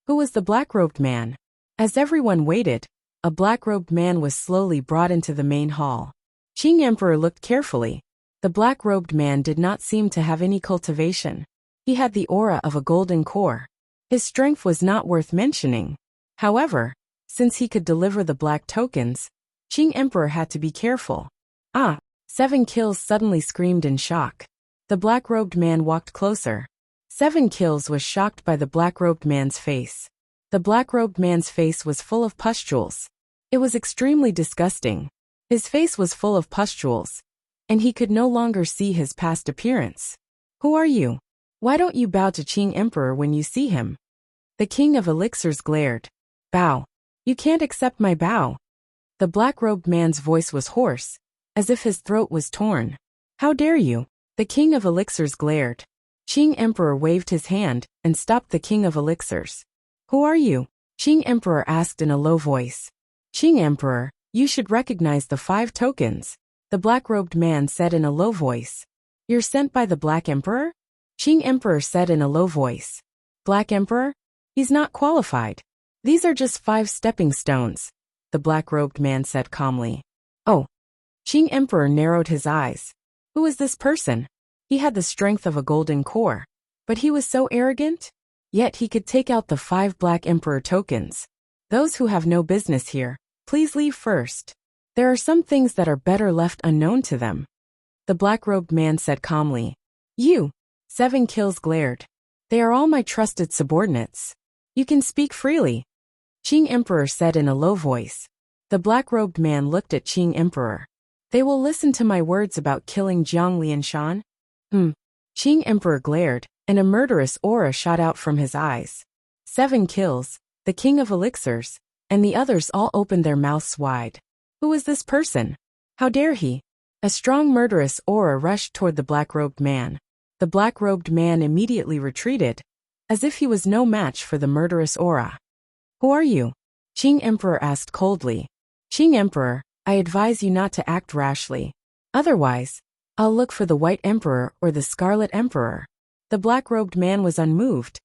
Who was the black-robed man? As everyone waited, a black-robed man was slowly brought into the main hall. Qing Emperor looked carefully. The black-robed man did not seem to have any cultivation. He had the aura of a golden core. His strength was not worth mentioning. However, since he could deliver the black tokens, Qing Emperor had to be careful. Ah! 7 kills suddenly screamed in shock. The black-robed man walked closer. 7 kills was shocked by the black-robed man's face. The black-robed man's face was full of pustules. It was extremely disgusting. His face was full of pustules, and he could no longer see his past appearance. Who are you? Why don't you bow to Qing Emperor when you see him? The King of Elixirs glared. Bow. You can't accept my bow. The black-robed man's voice was hoarse, as if his throat was torn. How dare you? The King of Elixirs glared. Qing Emperor waved his hand and stopped the King of Elixirs. Who are you? Qing Emperor asked in a low voice. Qing Emperor, you should recognize the 5 tokens, the black-robed man said in a low voice. You're sent by the Black Emperor? Qing Emperor said in a low voice. Black Emperor? He's not qualified. These are just 5 stepping stones, the black-robed man said calmly. Oh. Qing Emperor narrowed his eyes. Who is this person? He had the strength of a golden core, but he was so arrogant? Yet he could take out the 5 Black Emperor tokens. Those who have no business here, please leave first. There are some things that are better left unknown to them. The black-robed man said calmly. You! 7 kills glared. They are all my trusted subordinates. You can speak freely. Qing Emperor said in a low voice. The black-robed man looked at Qing Emperor. They will listen to my words about killing Jiang Lianshan? Qing Emperor glared, and a murderous aura shot out from his eyes. 7 kills, the King of Elixirs, and the others all opened their mouths wide. Who is this person? How dare he? A strong murderous aura rushed toward the black-robed man. The black-robed man immediately retreated, as if he was no match for the murderous aura. Who are you? Qing Emperor asked coldly. Qing Emperor, I advise you not to act rashly. Otherwise, I'll look for the White Emperor or the Scarlet Emperor. The black-robed man was unmoved.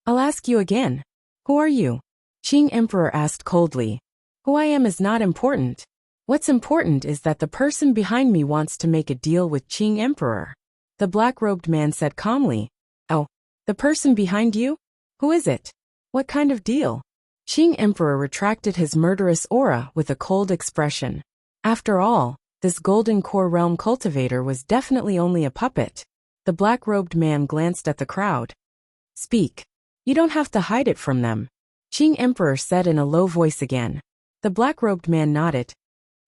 I'll ask you again. Who are you? Qing Emperor asked coldly. Who I am is not important. What's important is that the person behind me wants to make a deal with Qing Emperor. The black-robed man said calmly. Oh, the person behind you? Who is it? What kind of deal? Qing Emperor retracted his murderous aura with a cold expression. After all, this golden core realm cultivator was definitely only a puppet. The black-robed man glanced at the crowd. Speak. You don't have to hide it from them. Qing Emperor said in a low voice again. The black-robed man nodded.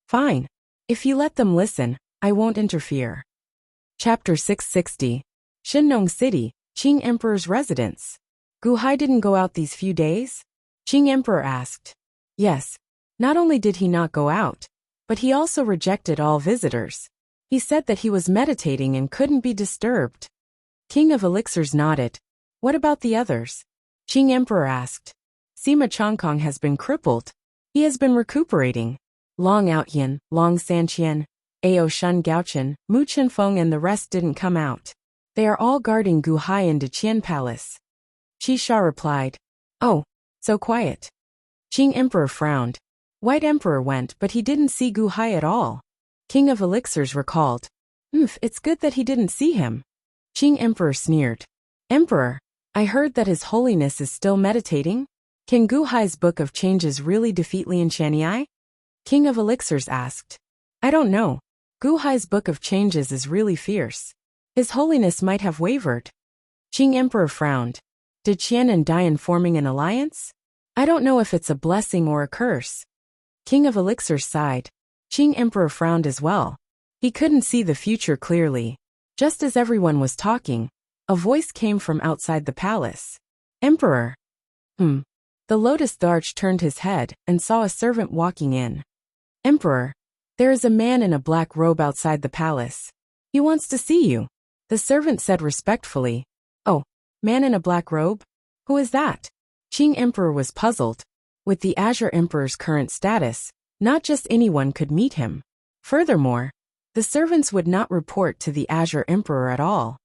Fine. If you let them listen, I won't interfere. Chapter 660. Shinnong City, Qing Emperor's residence. Gu Hai didn't go out these few days? Qing Emperor asked. Yes. Not only did he not go out, but he also rejected all visitors. He said that he was meditating and couldn't be disturbed. King of Elixirs nodded. What about the others? Qing Emperor asked. Sima Chongkong has been crippled. He has been recuperating. Long Outyan, Long Sanqian, Ao Shun Gaochen, Mu Chenfeng and the rest didn't come out. They are all guarding Gu Hai in Deqian Palace. Qi Sha replied. Oh, so quiet. Qing Emperor frowned. White Emperor went but he didn't see Gu Hai at all. King of Elixirs recalled. It's good that he didn't see him. Qing Emperor sneered. Emperor, I heard that His Holiness is still meditating? Can Gu Hai's Book of Changes really defeat Lian Shaniai? King of Elixirs asked. I don't know. Gu Hai's Book of Changes is really fierce. His Holiness might have wavered. Qing Emperor frowned. Did Qian and Dian forming an alliance? I don't know if it's a blessing or a curse. King of Elixirs sighed. Qing Emperor frowned as well. He couldn't see the future clearly. Just as everyone was talking, a voice came from outside the palace. Emperor. The Lotus Darch turned his head and saw a servant walking in. Emperor, there is a man in a black robe outside the palace. He wants to see you. The servant said respectfully. Oh, man in a black robe? Who is that? Qing Emperor was puzzled. With the Azure Emperor's current status, not just anyone could meet him. Furthermore, the servants would not report to the Azure Emperor at all.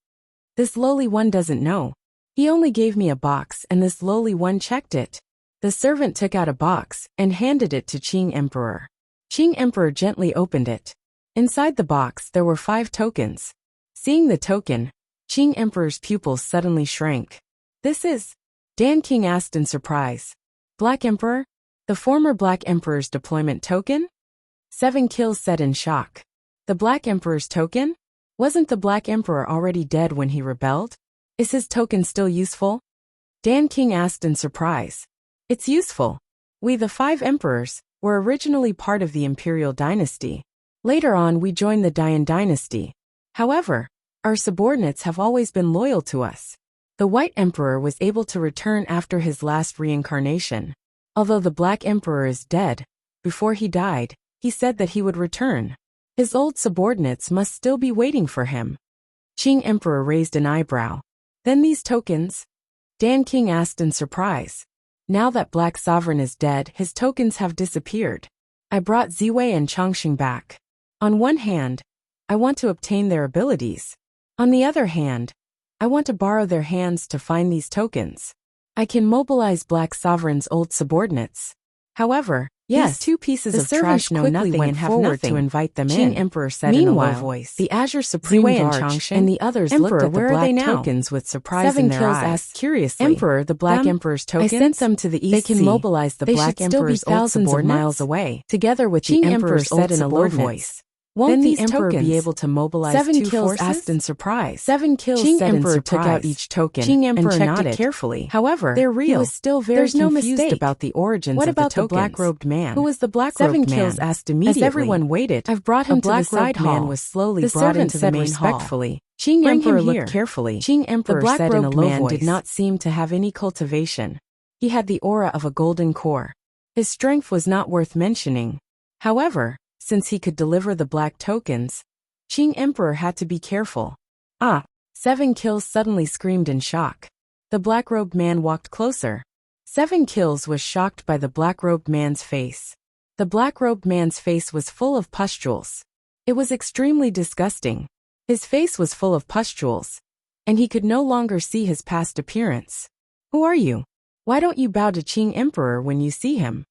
This lowly one doesn't know. He only gave me a box and this lowly one checked it. The servant took out a box and handed it to Qing Emperor. Qing Emperor gently opened it. Inside the box there were 5 tokens. Seeing the token, Qing Emperor's pupils suddenly shrank. This is? Dan King asked in surprise. Black Emperor? The former Black Emperor's deployment token? 7 Kills said in shock. The Black Emperor's token? Wasn't the Black Emperor already dead when he rebelled? Is his token still useful? Dan King asked in surprise. It's useful. We, the 5 emperors, were originally part of the imperial dynasty. Later on we joined the Dian dynasty. However, our subordinates have always been loyal to us. The White Emperor was able to return after his last reincarnation. Although the Black Emperor is dead, before he died, he said that he would return. His old subordinates must still be waiting for him. Qing Emperor raised an eyebrow. Then these tokens? Dan King asked in surprise. Now that Black Sovereign is dead, his tokens have disappeared. I brought Ziwei and Chongqing back. On one hand, I want to obtain their abilities. On the other hand, I want to borrow their hands to find these tokens. I can mobilize Black Sovereign's old subordinates. However, these 2 pieces of trash know nothing and have nothing to invite them in. Qing Emperor said in a low voice. The Azure Supreme Varge and the others looked at the black tokens with surprise in their eyes. 7 Kills asked curiously. Emperor, the Black Emperor's tokens? I sent them to the East Sea. They can mobilize the Black Emperor's old subordinates thousands of miles away. Together with the Emperor's old subordinates. Won't the Emperor be able to mobilize 7 Kills forces? Asked in surprise. 7 Kills Qing said Emperor in surprise. Took out each token Qing Emperor and checked nodded. It carefully. However, they're real. He was still very confused about the origins of the tokens. What about the black-robed man? Who was the black-robed man? 7 Kills asked immediately. As everyone waited, I've brought him to the side hall. Man was slowly brought into the main respectfully. Qing Emperor looked carefully. Qing Emperor said in a low voice. Did not seem to have any cultivation. He had the aura of a golden core. His strength was not worth mentioning. However, since he could deliver the black tokens, Qing Emperor had to be careful. 7 Kills suddenly screamed in shock. The black-robed man walked closer. 7 Kills was shocked by the black-robed man's face. The black-robed man's face was full of pustules. It was extremely disgusting. His face was full of pustules, and he could no longer see his past appearance. Who are you? Why don't you bow to Qing Emperor when you see him?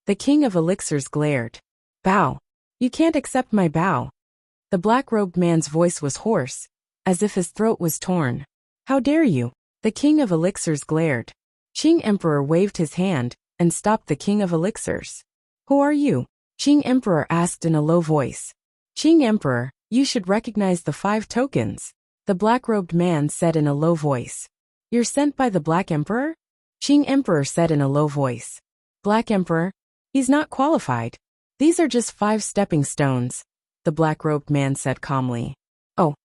The King of Elixirs glared. Bow. You can't accept my bow. The black-robed man's voice was hoarse, as if his throat was torn. How dare you? The King of Elixirs glared. Qing Emperor waved his hand and stopped the King of Elixirs. Who are you? Qing Emperor asked in a low voice. Qing Emperor, you should recognize the 5 tokens. The black-robed man said in a low voice. You're sent by the Black Emperor? Qing Emperor said in a low voice. Black Emperor? He's not qualified. These are just 5 stepping stones, the black-robed man said calmly. Oh.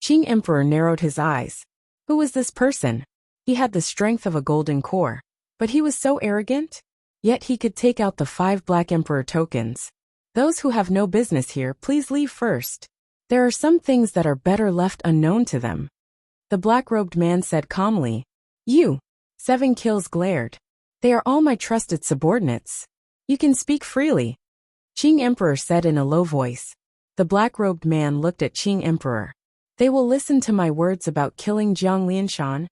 Qing Emperor narrowed his eyes. Who was this person? He had the strength of a golden core, but he was so arrogant? Yet he could take out the 5 Black Emperor tokens. Those who have no business here, please leave first. There are some things that are better left unknown to them. The black-robed man said calmly. You. 7 Kills glared. They are all my trusted subordinates. You can speak freely. Qing Emperor said in a low voice. The black-robed man looked at Qing Emperor. They will listen to my words about killing Jiang Lianshan?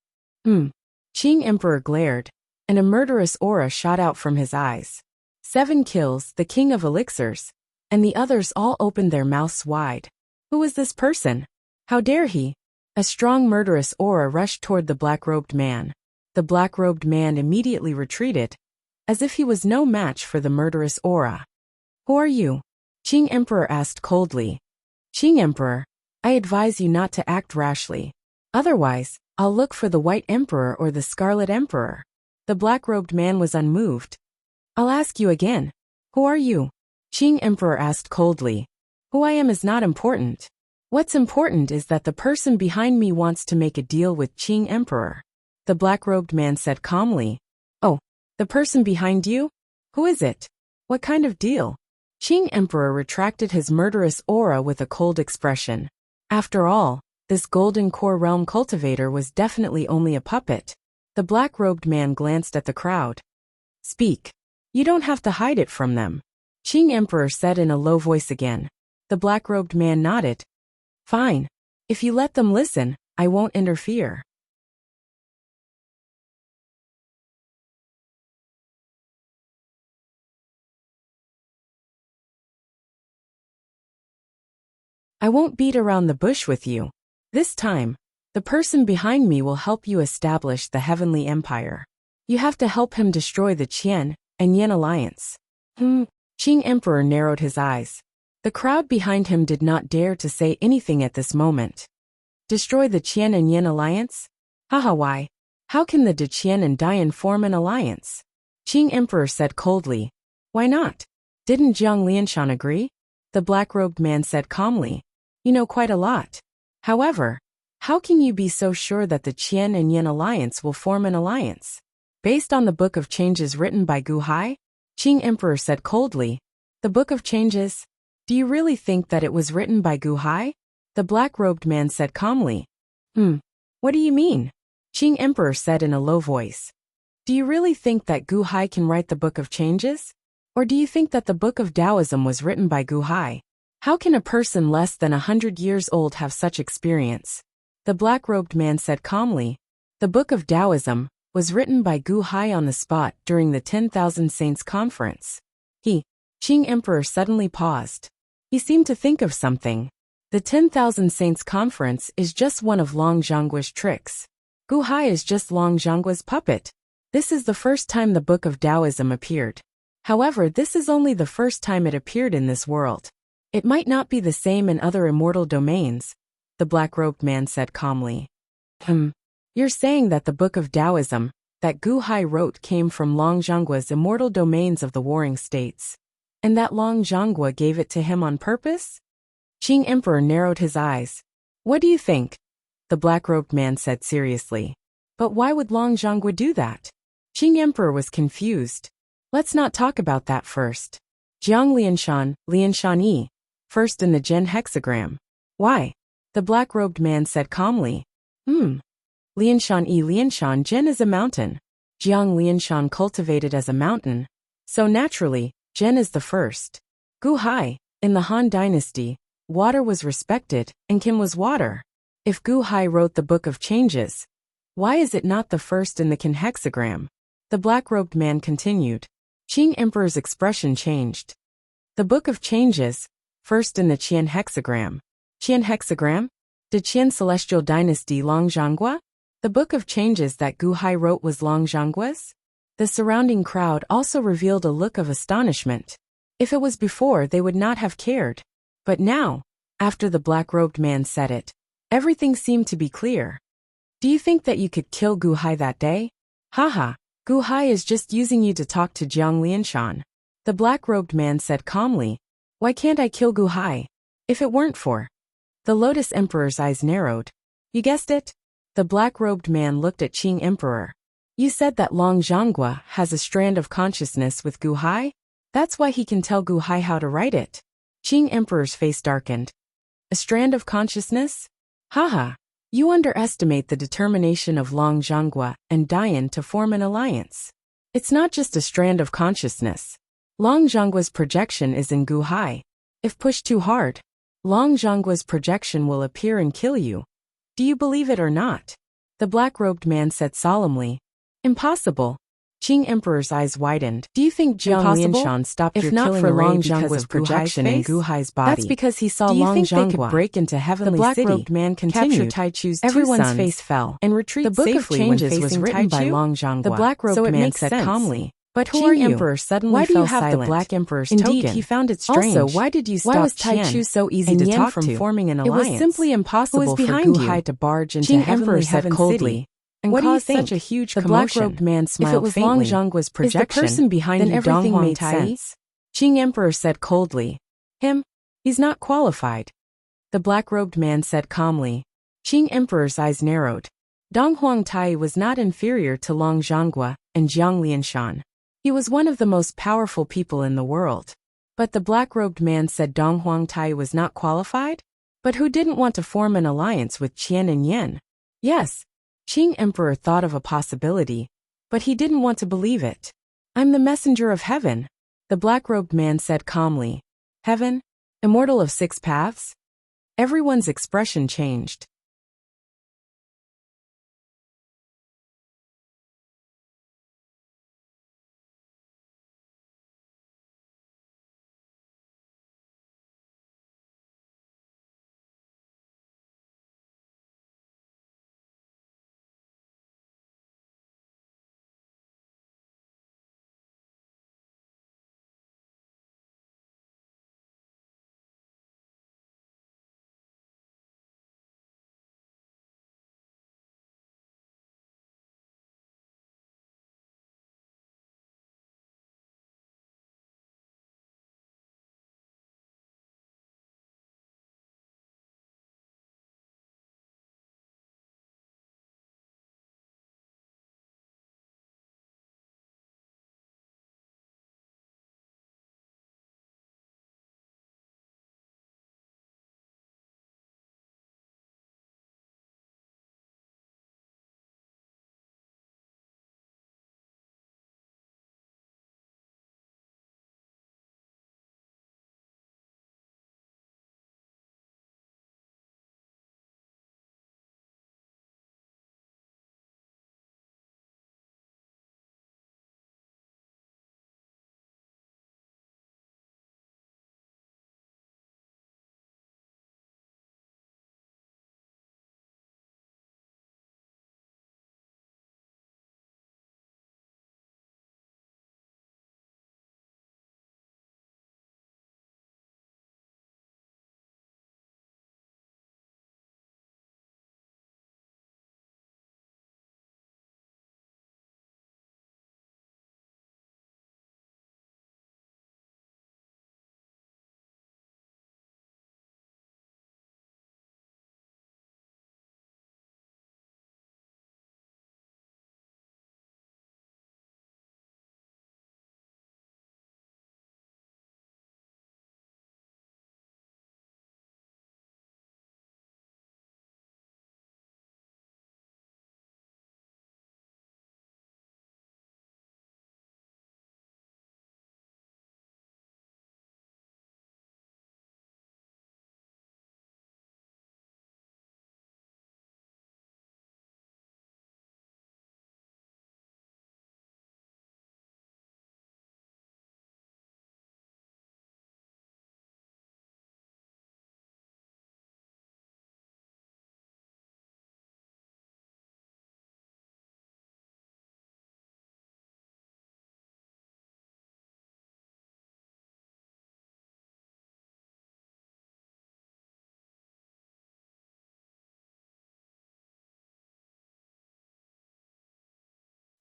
Qing Emperor glared, and a murderous aura shot out from his eyes. 7 Kills, the King of Elixirs, and the others all opened their mouths wide. Who is this person? How dare he? A strong murderous aura rushed toward the black-robed man. The black-robed man immediately retreated, as if he was no match for the murderous aura. Who are you? Qing Emperor asked coldly. Qing Emperor, I advise you not to act rashly. Otherwise, I'll look for the White Emperor or the Scarlet Emperor. The black-robed man was unmoved. I'll ask you again. Who are you? Qing Emperor asked coldly. Who I am is not important. What's important is that the person behind me wants to make a deal with Qing Emperor. The black-robed man said calmly. Oh, the person behind you? Who is it? What kind of deal? Qing Emperor retracted his murderous aura with a cold expression. After all, this golden core realm cultivator was definitely only a puppet. The black-robed man glanced at the crowd. Speak. You don't have to hide it from them. Qing Emperor said in a low voice again. The black-robed man nodded. Fine. If you let them listen, I won't interfere. I won't beat around the bush with you. This time, the person behind me will help you establish the heavenly empire. You have to help him destroy the Qian and Yin alliance. Qing Emperor narrowed his eyes. The crowd behind him did not dare to say anything at this moment. Destroy the Qian and Yin alliance? Haha, why? How can the De Qian and Dian form an alliance? Qing Emperor said coldly. Why not? Didn't Jiang Lianshan agree? The black-robed man said calmly. You know quite a lot. However, how can you be so sure that the Qian and Yin alliance will form an alliance? Based on the Book of Changes written by Gu Hai? Qing Emperor said coldly. The Book of Changes? Do you really think that it was written by Gu Hai? The black-robed man said calmly. What do you mean? Qing Emperor said in a low voice. Do you really think that Gu Hai can write the Book of Changes? Or do you think that the Book of Taoism was written by Gu Hai? How can a person less than 100 years old have such experience? The black-robed man said calmly. The Book of Taoism was written by Gu Hai on the spot during the 10,000 Saints Conference. Qing Emperor suddenly paused. He seemed to think of something. The 10,000 Saints Conference is just one of Long Zhangguo's tricks. Gu Hai is just Long Zhangguo's puppet. This is the first time the Book of Taoism appeared. However, this is only the first time it appeared in this world. It might not be the same in other immortal domains, the black-robed man said calmly. You're saying that the Book of Taoism that Gu Hai wrote came from Long Zhangguo's immortal domains of the warring states, and that Long Zhangguo gave it to him on purpose? Qing Emperor narrowed his eyes. What do you think? The black-robed man said seriously. But why would Long Zhangguo do that? Qing Emperor was confused. Let's not talk about that first. Jiang Lianshan Yi, first in the Zhen hexagram. Why? The black-robed man said calmly. Lianshan Zhen is a mountain. Jiang Lianshan cultivated as a mountain. So naturally, Zhen is the first. Gu Hai, in the Han dynasty, water was respected, and Kim was water. If Gu Hai wrote the Book of Changes, why is it not the first in the Qin hexagram? The black-robed man continued. Qing Emperor's expression changed. The Book of Changes, first in the Qian hexagram. Qian hexagram? The Qian celestial dynasty Long Zhangguo? The Book of Changes that Gu Hai wrote was Long Zhangguo's? The surrounding crowd also revealed a look of astonishment. If it was before, they would not have cared. But now, after the black-robed man said it, everything seemed to be clear. Do you think that you could kill Gu Hai that day? Haha, Gu Hai is just using you to talk to Jiang Lianshan. The black-robed man said calmly. Why can't I kill Gu Hai? If it weren't for... The Lotus Emperor's eyes narrowed. You guessed it? The black-robed man looked at Qing Emperor. You said that Long Zhangguo has a strand of consciousness with Gu Hai? That's why he can tell Gu Hai how to write it. Qing Emperor's face darkened. A strand of consciousness? Haha. You underestimate the determination of Long Zhangguo and Dian to form an alliance. It's not just a strand of consciousness. Long Zhangguo's projection is in Gu Hai. If pushed too hard, Long Zhangguo's projection will appear and kill you. Do you believe it or not? The black-robed man said solemnly. Impossible. Qing Emperor's eyes widened. Do you think Jiang Lianshan stopped your killing for Long Zhangguo's projection in Gu Hai's body? That's because he saw Long Zhangguo. They could break into heavenly city? The black-robed man continued. Capture Taichu's Everyone's face fell and retreat safely. The Book of Changes was written by Long Zhangguo. The black-robed man said calmly. But who are you? Emperor suddenly why do you have silent? The Black Emperor's Indeed, token? He found it strange. Also, why did you stop? Why was Taichu so easy to talk from forming an alliance? It was simply impossible for Gu Hai to barge into heavenly heaven coldly and cause such a huge commotion. The black-robed man smiled faintly. If it was Long Zhangguo's projection, is the person behind then everything made sense. Qing Emperor said coldly. Him? He's not qualified. The black-robed man said calmly. Qing Emperor's eyes narrowed. Dong Huangtai was not inferior to Long Zhangguo and Jiang Lianshan. He was one of the most powerful people in the world. But the black-robed man said Dong Huangtai was not qualified? But who didn't want to form an alliance with Qian and Yin? Yes. Qing Emperor thought of a possibility, but he didn't want to believe it. I'm the messenger of heaven, the black-robed man said calmly. Heaven? Immortal of 6 paths? Everyone's expression changed.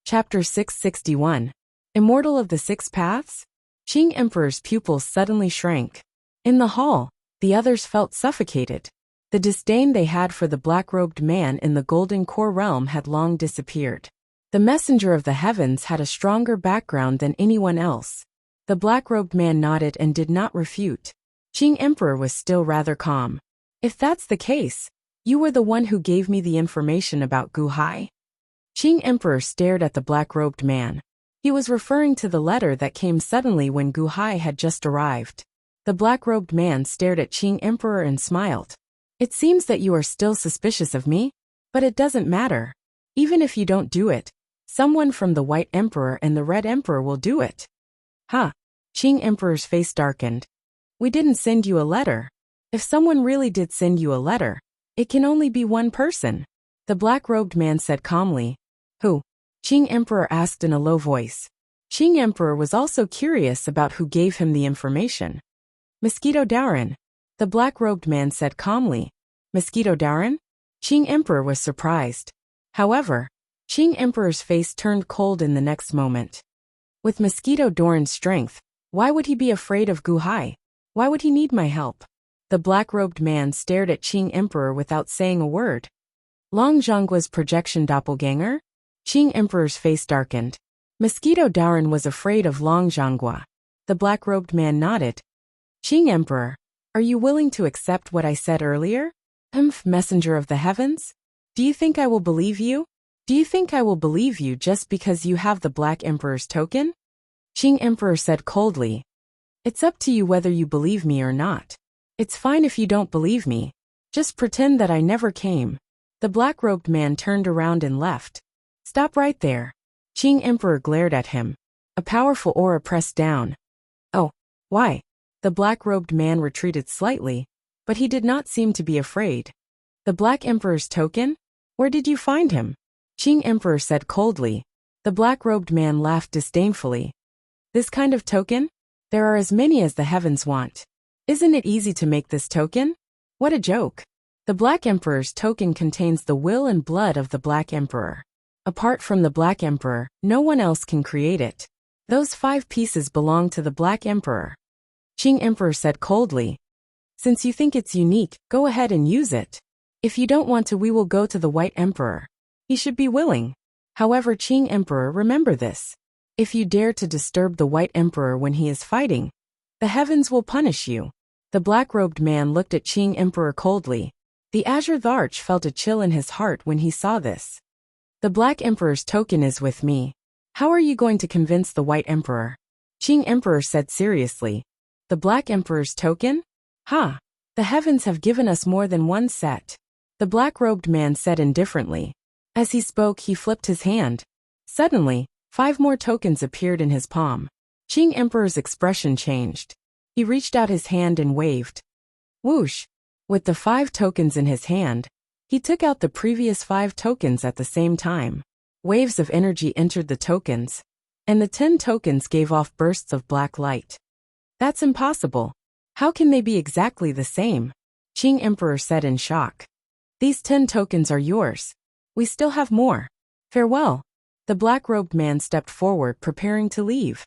Chapter 661. Immortal of the Six Paths? Qing Emperor's pupils suddenly shrank. In the hall, the others felt suffocated. The disdain they had for the black-robed man in the Golden Core realm had long disappeared. The messenger of the heavens had a stronger background than anyone else. The black-robed man nodded and did not refute. Qing Emperor was still rather calm. If that's the case, you were the one who gave me the information about Gu Hai. Qing Emperor stared at the black-robed man. He was referring to the letter that came suddenly when Gu Hai had just arrived. The black-robed man stared at Qing Emperor and smiled. It seems that you are still suspicious of me, but it doesn't matter. Even if you don't do it, someone from the White Emperor and the Red Emperor will do it. Huh? Qing Emperor's face darkened. We didn't send you a letter. If someone really did send you a letter, it can only be one person. The black-robed man said calmly. Who? Qing Emperor asked in a low voice. Qing Emperor was also curious about who gave him the information. Mosquito Daoran. The black-robed man said calmly. Mosquito Daoran? Qing Emperor was surprised. However, Qing Emperor's face turned cold in the next moment. With Mosquito Daoran's strength, why would he be afraid of Gu Hai? Why would he need my help? The black-robed man stared at Qing Emperor without saying a word. Long Zhonggua's projection doppelganger? Qing Emperor's face darkened. Mosquito Daoran was afraid of Long Zhonggua. The black-robed man nodded. Qing Emperor, are you willing to accept what I said earlier? Messenger of the heavens? Do you think I will believe you? Do you think I will believe you just because you have the Black Emperor's token? Qing Emperor said coldly. It's up to you whether you believe me or not. It's fine if you don't believe me. Just pretend that I never came. The black-robed man turned around and left. Stop right there. Qing Emperor glared at him. A powerful aura pressed down. Oh, why? The black-robed man retreated slightly, but he did not seem to be afraid. The Black Emperor's token? Where did you find him? Qing Emperor said coldly. The black-robed man laughed disdainfully. This kind of token? There are as many as the heavens want. Isn't it easy to make this token? What a joke. The Black Emperor's token contains the will and blood of the Black Emperor. Apart from the Black Emperor, no one else can create it. Those 5 pieces belong to the Black Emperor. Qing Emperor said coldly. Since you think it's unique, go ahead and use it. If you don't want to, we will go to the White Emperor. He should be willing. However, Qing Emperor, remember this. If you dare to disturb the White Emperor when he is fighting, the heavens will punish you. The black-robed man looked at Qing Emperor coldly. The Azure Arch felt a chill in his heart when he saw this. The Black Emperor's token is with me. How are you going to convince the White Emperor? Qing Emperor said seriously. The Black Emperor's token? Ha! The heavens have given us more than one set. The black-robed man said indifferently. As he spoke, he flipped his hand. Suddenly, 5 more tokens appeared in his palm. Qing Emperor's expression changed. He reached out his hand and waved. Whoosh! With the 5 tokens in his hand, he took out the previous 5 tokens at the same time. Waves of energy entered the tokens, and the 10 tokens gave off bursts of black light. That's impossible. How can they be exactly the same? Qing Emperor said in shock. These 10 tokens are yours. We still have more. Farewell. The black-robed man stepped forward, preparing to leave.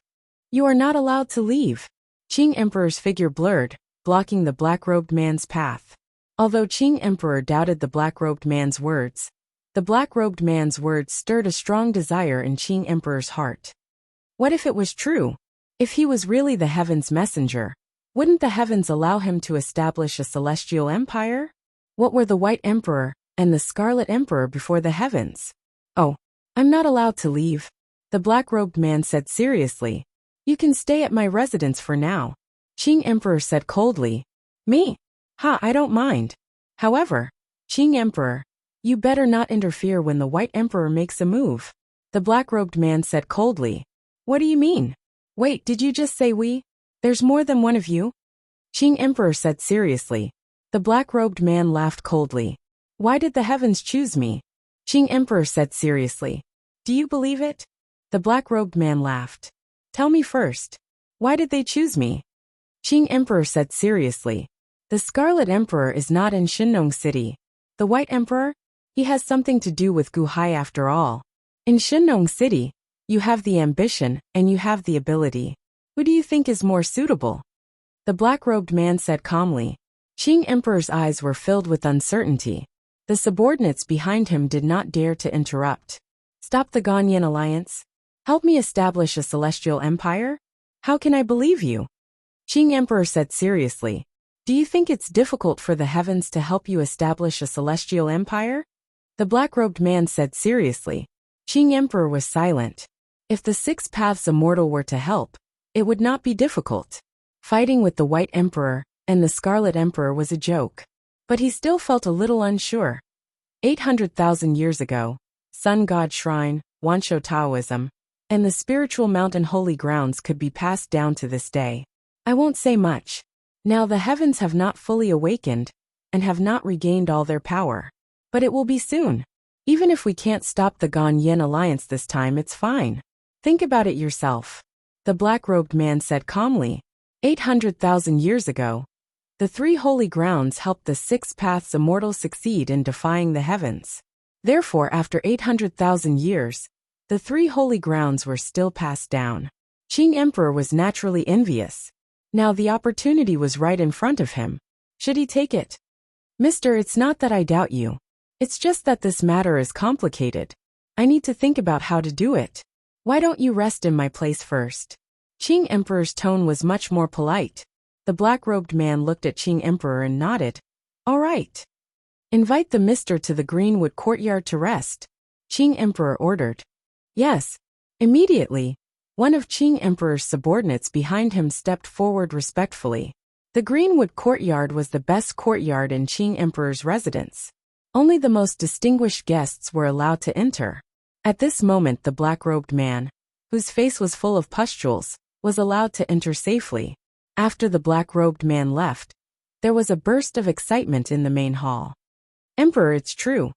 You are not allowed to leave. Qing Emperor's figure blurred, blocking the black-robed man's path. Although Qing Emperor doubted the black-robed man's words, the black-robed man's words stirred a strong desire in Qing Emperor's heart. What if it was true? If he was really the heavens' messenger, wouldn't the heavens allow him to establish a celestial empire? What were the White Emperor and the Scarlet Emperor before the heavens? Oh, I'm not allowed to leave. The black-robed man said seriously. You can stay at my residence for now. Qing Emperor said coldly. Me? Ha, I don't mind. However, Qing Emperor, you better not interfere when the White Emperor makes a move. The black-robed man said coldly. What do you mean? Wait, did you just say we? There's more than one of you? Qing Emperor said seriously. The black-robed man laughed coldly. Why did the heavens choose me? Qing Emperor said seriously. Do you believe it? The black-robed man laughed. Tell me first. Why did they choose me? Qing Emperor said seriously. The Scarlet Emperor is not in Shinnong City. The White Emperor? He has something to do with Gu Hai after all. In Shinong City, you have the ambition and you have the ability. Who do you think is more suitable? The black-robed man said calmly. Qing Emperor's eyes were filled with uncertainty. The subordinates behind him did not dare to interrupt. Stop the Ganyan alliance? Help me establish a celestial empire? How can I believe you? Qing Emperor said seriously. Do you think it's difficult for the heavens to help you establish a celestial empire? The black-robed man said seriously. Qing Emperor was silent. If the 6 paths immortal were to help, it would not be difficult. Fighting with the White Emperor and the Scarlet Emperor was a joke. But he still felt a little unsure. 800,000 years ago, Sun God Shrine, Wanshou Taoism, and the spiritual mountain holy grounds could be passed down to this day. I won't say much. Now the heavens have not fully awakened and have not regained all their power. But it will be soon. Even if we can't stop the Ganyan alliance this time, it's fine. Think about it yourself. The black-robed man said calmly. 800,000 years ago, the 3 holy grounds helped the 6 paths immortal succeed in defying the heavens. Therefore, after 800,000 years, the 3 holy grounds were still passed down. Qing Emperor was naturally envious. Now the opportunity was right in front of him. Should he take it? Mister, it's not that I doubt you. It's just that this matter is complicated. I need to think about how to do it. Why don't you rest in my place first? Qing Emperor's tone was much more polite. The black-robed man looked at Qing Emperor and nodded. All right. Invite the mister to the Greenwood courtyard to rest, Qing Emperor ordered. Yes. Immediately, one of Qing Emperor's subordinates behind him stepped forward respectfully. The Greenwood courtyard was the best courtyard in Qing Emperor's residence. Only the most distinguished guests were allowed to enter. At this moment the black-robed man, whose face was full of pustules, was allowed to enter safely. After the black-robed man left, there was a burst of excitement in the main hall. Emperor, it's true.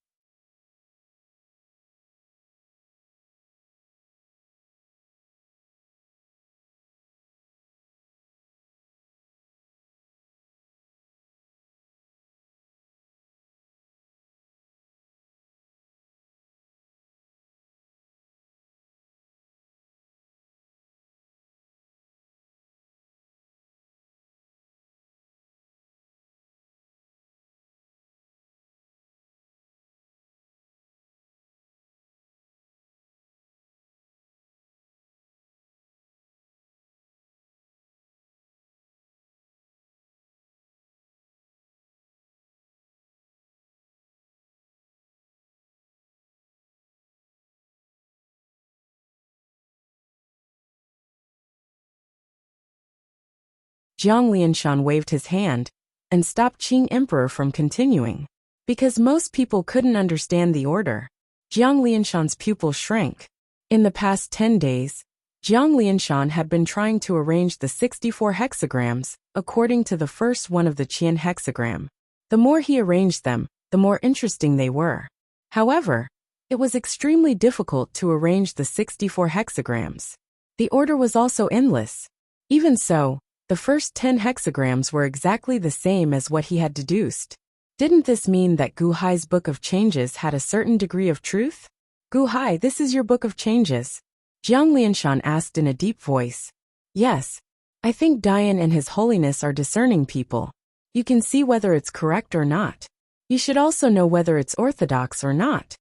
Jiang Lianshan waved his hand and stopped Qing Emperor from continuing. Because most people couldn't understand the order, Jiang Lianshan's pupils shrank. In the past 10 days, Jiang Lianshan had been trying to arrange the 64 hexagrams according to the first one of the Qian hexagram. The more he arranged them, the more interesting they were. However, it was extremely difficult to arrange the 64 hexagrams. The order was also endless. Even so, the first 10 hexagrams were exactly the same as what he had deduced. Didn't this mean that Gu Hai's Book of Changes had a certain degree of truth? Gu Hai, this is your Book of Changes? Jiang Lianshan asked in a deep voice. Yes. I think Dian and His Holiness are discerning people. You can see whether it's correct or not. You should also know whether it's orthodox or not.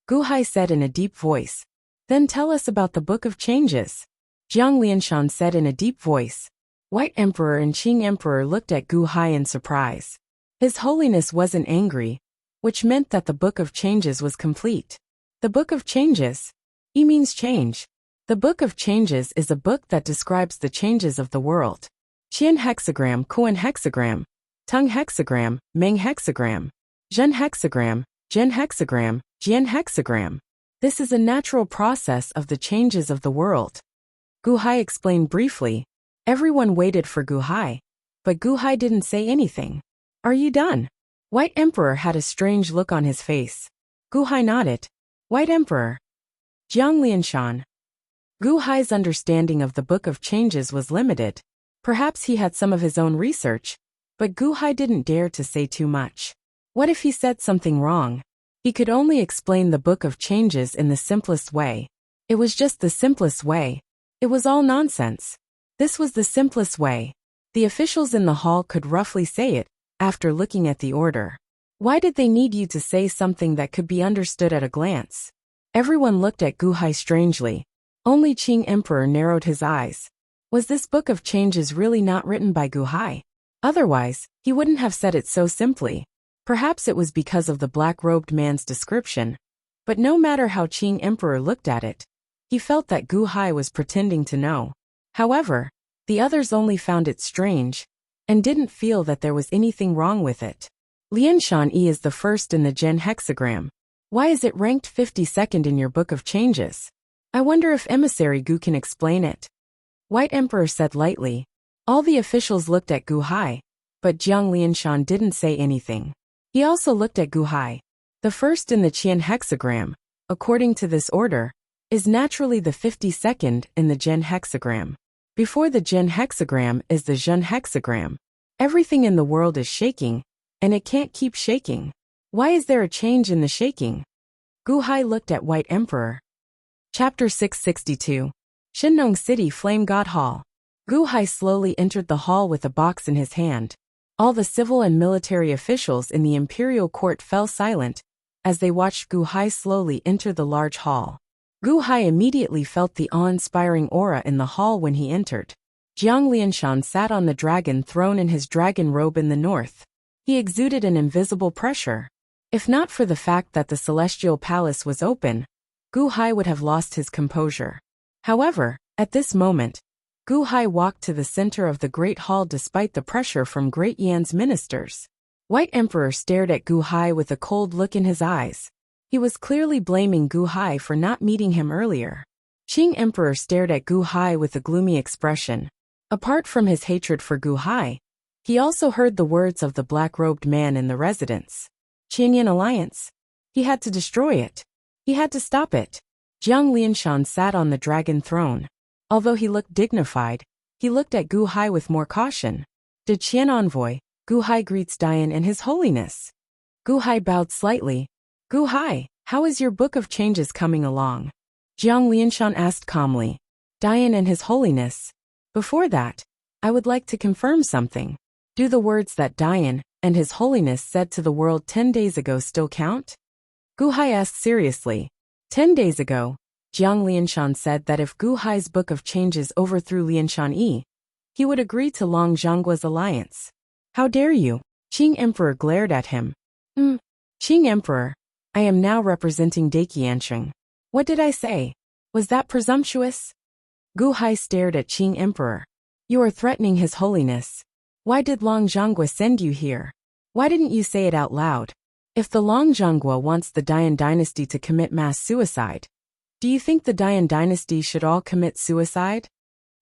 Gu Hai said in a deep voice. Then tell us about the Book of Changes. Jiang Lianshan said in a deep voice. White Emperor and Qing Emperor looked at Gu Hai in surprise. His Holiness wasn't angry, which meant that the Book of Changes was complete. The Book of Changes? He means change. The Book of Changes is a book that describes the changes of the world. Qian hexagram, Kuan hexagram, Tung hexagram, Meng hexagram, Zhen hexagram, Zhen hexagram, Jian hexagram. This is a natural process of the changes of the world. Gu Hai explained briefly. Everyone waited for Gu Hai, but Gu Hai didn't say anything. Are you done? White Emperor had a strange look on his face. Gu Hai nodded. White Emperor. Jiang Lianshan. Gu Hai's understanding of the Book of Changes was limited. Perhaps he had some of his own research, but Gu Hai didn't dare to say too much. What if he said something wrong? He could only explain the Book of Changes in the simplest way. It was just the simplest way. It was all nonsense. This was the simplest way. The officials in the hall could roughly say it, after looking at the order. Why did they need you to say something that could be understood at a glance? Everyone looked at Gu Hai strangely. Only Qing Emperor narrowed his eyes. Was this Book of Changes really not written by Gu Hai? Otherwise, he wouldn't have said it so simply. Perhaps it was because of the black-robed man's description. But no matter how Qing Emperor looked at it, he felt that Gu Hai was pretending to know. However, the others only found it strange, and didn't feel that there was anything wrong with it. Lianshan Yi is the first in the Gen hexagram. Why is it ranked 52nd in your Book of Changes? I wonder if Emissary Gu can explain it. White Emperor said lightly. All the officials looked at Gu Hai, but Jiang Lianshan didn't say anything. He also looked at Gu Hai. The first in the Qian hexagram, according to this order, is naturally the 52nd in the Gen hexagram. Before the Gen hexagram is the Zhen hexagram. Everything in the world is shaking, and it can't keep shaking. Why is there a change in the shaking? Gu Hai looked at White Emperor. Chapter 662. Shinnong City Flame God Hall. Gu Hai slowly entered the hall with a box in his hand. All the civil and military officials in the imperial court fell silent as they watched Gu Hai slowly enter the large hall. Gu Hai immediately felt the awe-inspiring aura in the hall when he entered. Jiang Lianshan sat on the dragon throne in his dragon robe in the north. He exuded an invisible pressure. If not for the fact that the celestial palace was open, Gu Hai would have lost his composure. However, at this moment, Gu Hai walked to the center of the great hall despite the pressure from Great Yan's ministers. White Emperor stared at Gu Hai with a cold look in his eyes. He was clearly blaming Gu Hai for not meeting him earlier. Qing Emperor stared at Gu Hai with a gloomy expression. Apart from his hatred for Gu Hai, he also heard the words of the black-robed man in the residence. Qingyan Alliance. He had to destroy it. He had to stop it. Jiang Lianshan sat on the dragon throne. Although he looked dignified, he looked at Gu Hai with more caution. To Qian Envoy, Gu Hai greets Dian and His Holiness. Gu Hai bowed slightly. Gu Hai, how is your Book of Changes coming along? Jiang Lianshan asked calmly. Dian and His Holiness. Before that, I would like to confirm something. Do the words that Dian and His Holiness said to the world 10 days ago still count? Gu Hai asked seriously. 10 days ago, Jiang Lianshan said that if Gu Hai's Book of Changes overthrew Lianshan Yi, he would agree to Long Zhongguo's alliance. How dare you? Qing Emperor glared at him. Qing Emperor, I am now representing Daqiansheng. What did I say? Was that presumptuous? Gu Hai stared at Qing Emperor. You are threatening His Holiness. Why did Long Zhongguo send you here? Why didn't you say it out loud? If the Long Zhongguo wants the Dian dynasty to commit mass suicide, do you think the Dian dynasty should all commit suicide?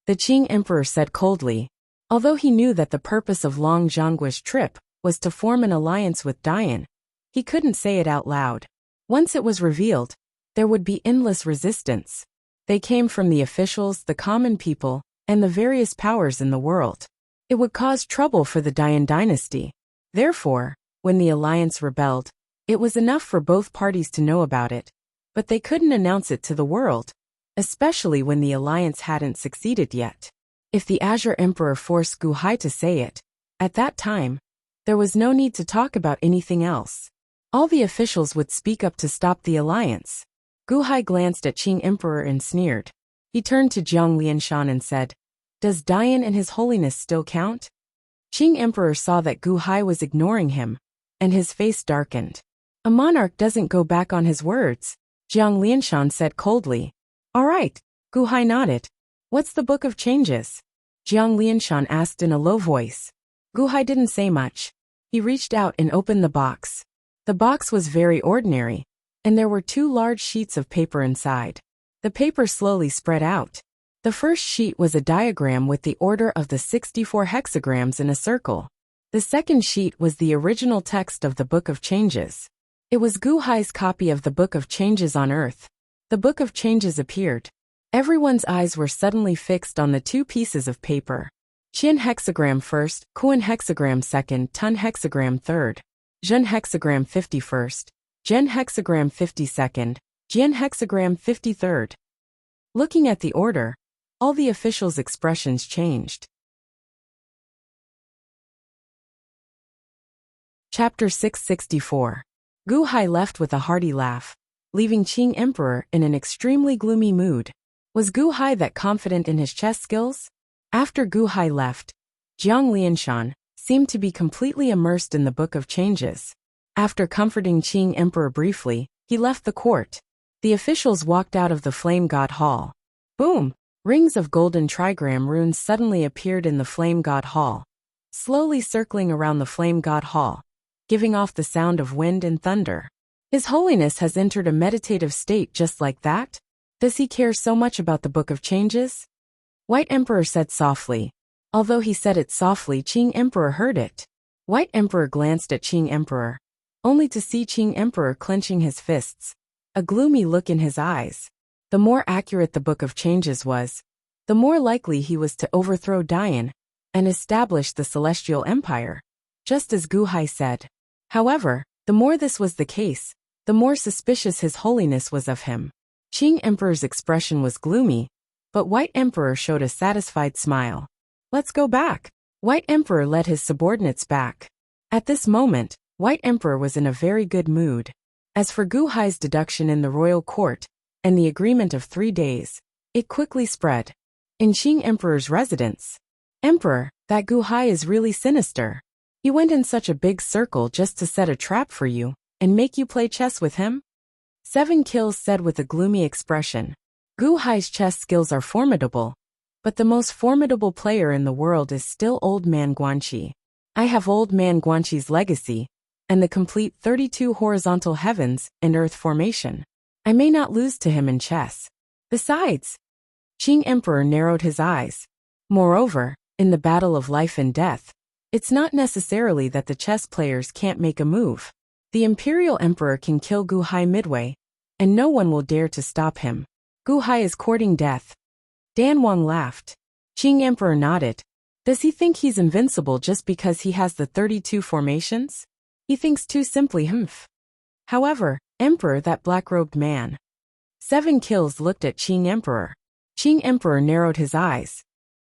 The Qing Emperor said coldly. Although he knew that the purpose of Long Zhongguo's trip was to form an alliance with Dian, he couldn't say it out loud. Once it was revealed, there would be endless resistance. They came from the officials, the common people, and the various powers in the world. It would cause trouble for the Dian dynasty. Therefore, when the alliance rebelled, it was enough for both parties to know about it, but they couldn't announce it to the world, especially when the alliance hadn't succeeded yet. If the Azure Emperor forced Gu Hai to say it, at that time, there was no need to talk about anything else. All the officials would speak up to stop the alliance. Gu Hai glanced at Qing Emperor and sneered. He turned to Jiang Lianshan and said, Does Dian and His Holiness still count? Qing Emperor saw that Gu Hai was ignoring him, and his face darkened. A monarch doesn't go back on his words, Jiang Lianshan said coldly. All right, Gu Hai nodded. What's the Book of Changes? Jiang Lianshan asked in a low voice. Gu Hai didn't say much. He reached out and opened the box. The box was very ordinary, and there were 2 large sheets of paper inside. The paper slowly spread out. The first sheet was a diagram with the order of the 64 hexagrams in a circle. The second sheet was the original text of the Book of Changes. It was Gu Hai's copy of the Book of Changes on Earth. The Book of Changes appeared. Everyone's eyes were suddenly fixed on the 2 pieces of paper. Qian hexagram first, Kuan hexagram second, Tun hexagram third, Zhen hexagram 51st, Gen hexagram 52nd, Gen hexagram 53rd. Looking at the order, all the officials' expressions changed. Chapter 664. Gu Hai left with a hearty laugh, leaving Qing Emperor in an extremely gloomy mood. Was Gu Hai that confident in his chess skills? After Gu Hai left, Jiang Lianshan seemed to be completely immersed in the Book of Changes. After comforting Qing Emperor briefly, he left the court. The officials walked out of the Flame God Hall. Boom! Rings of golden trigram runes suddenly appeared in the Flame God Hall, slowly circling around the Flame God Hall, giving off the sound of wind and thunder. His Holiness has entered a meditative state just like that? Does he care so much about the Book of Changes? White Emperor said softly. Although he said it softly, Qing Emperor heard it. White Emperor glanced at Qing Emperor, only to see Qing Emperor clenching his fists, a gloomy look in his eyes. The more accurate the Book of Changes was, the more likely he was to overthrow Dian and establish the Celestial Empire, just as Gu Hai said. However, the more this was the case, the more suspicious His Holiness was of him. Qing Emperor's expression was gloomy, but White Emperor showed a satisfied smile. Let's go back. White Emperor led his subordinates back. At this moment, White Emperor was in a very good mood. As for Gu Hai's deduction in the royal court, and the agreement of 3 days, it quickly spread. In Qing Emperor's residence. Emperor, that Gu Hai is really sinister. He went in such a big circle just to set a trap for you, and make you play chess with him? 7 Kills said with a gloomy expression. Gu Hai's chess skills are formidable, but the most formidable player in the world is still Old Man Guanxi. I have Old Man Guanxi's legacy, and the complete 32 horizontal heavens and earth formation. I may not lose to him in chess. Besides, Qing Emperor narrowed his eyes. Moreover, in the battle of life and death, it's not necessarily that the chess players can't make a move. The Imperial Emperor can kill Gu Hai midway, and no one will dare to stop him. Gu Hai is courting death. Dan Wang laughed. Qing Emperor nodded. Does he think he's invincible just because he has the 32 formations? He thinks too simply, humph. However, Emperor, that black-robed man. 7 Kills looked at Qing Emperor. Qing Emperor narrowed his eyes.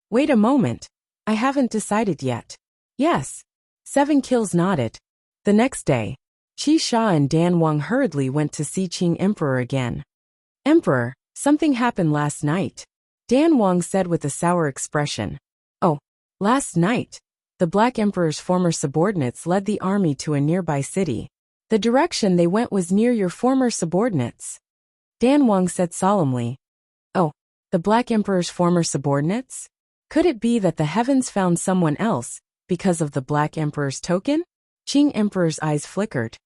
Wait a moment. I haven't decided yet. Yes. 7 Kills nodded. The next day, Qi Sha and Dan Wang hurriedly went to see Qing Emperor again. Emperor, something happened last night. Dan Wang said with a sour expression. Oh, last night. The Black Emperor's former subordinates led the army to a nearby city. The direction they went was near your former subordinates. Dan Wang said solemnly. Oh, the Black Emperor's former subordinates? Could it be that the heavens found someone else, because of the Black Emperor's token? Qing Emperor's eyes flickered.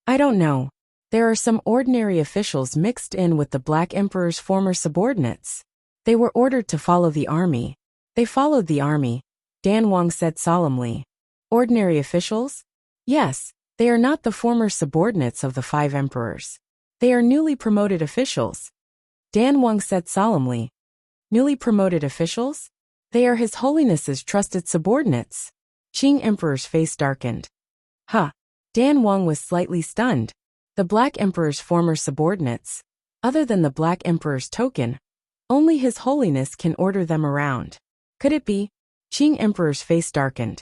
I don't know. There are some ordinary officials mixed in with the Black Emperor's former subordinates. They were ordered to follow the army. They followed the army, Dan Wang said solemnly. Ordinary officials? Yes, they are not the former subordinates of the 5 emperors. They are newly promoted officials. Dan Wang said solemnly. Newly promoted officials? They are His Holiness's trusted subordinates. Qing Emperor's face darkened. Huh. Dan Wang was slightly stunned. The Black Emperor's former subordinates, other than the Black Emperor's token, only His Holiness can order them around. Could it be? Qing Emperor's face darkened.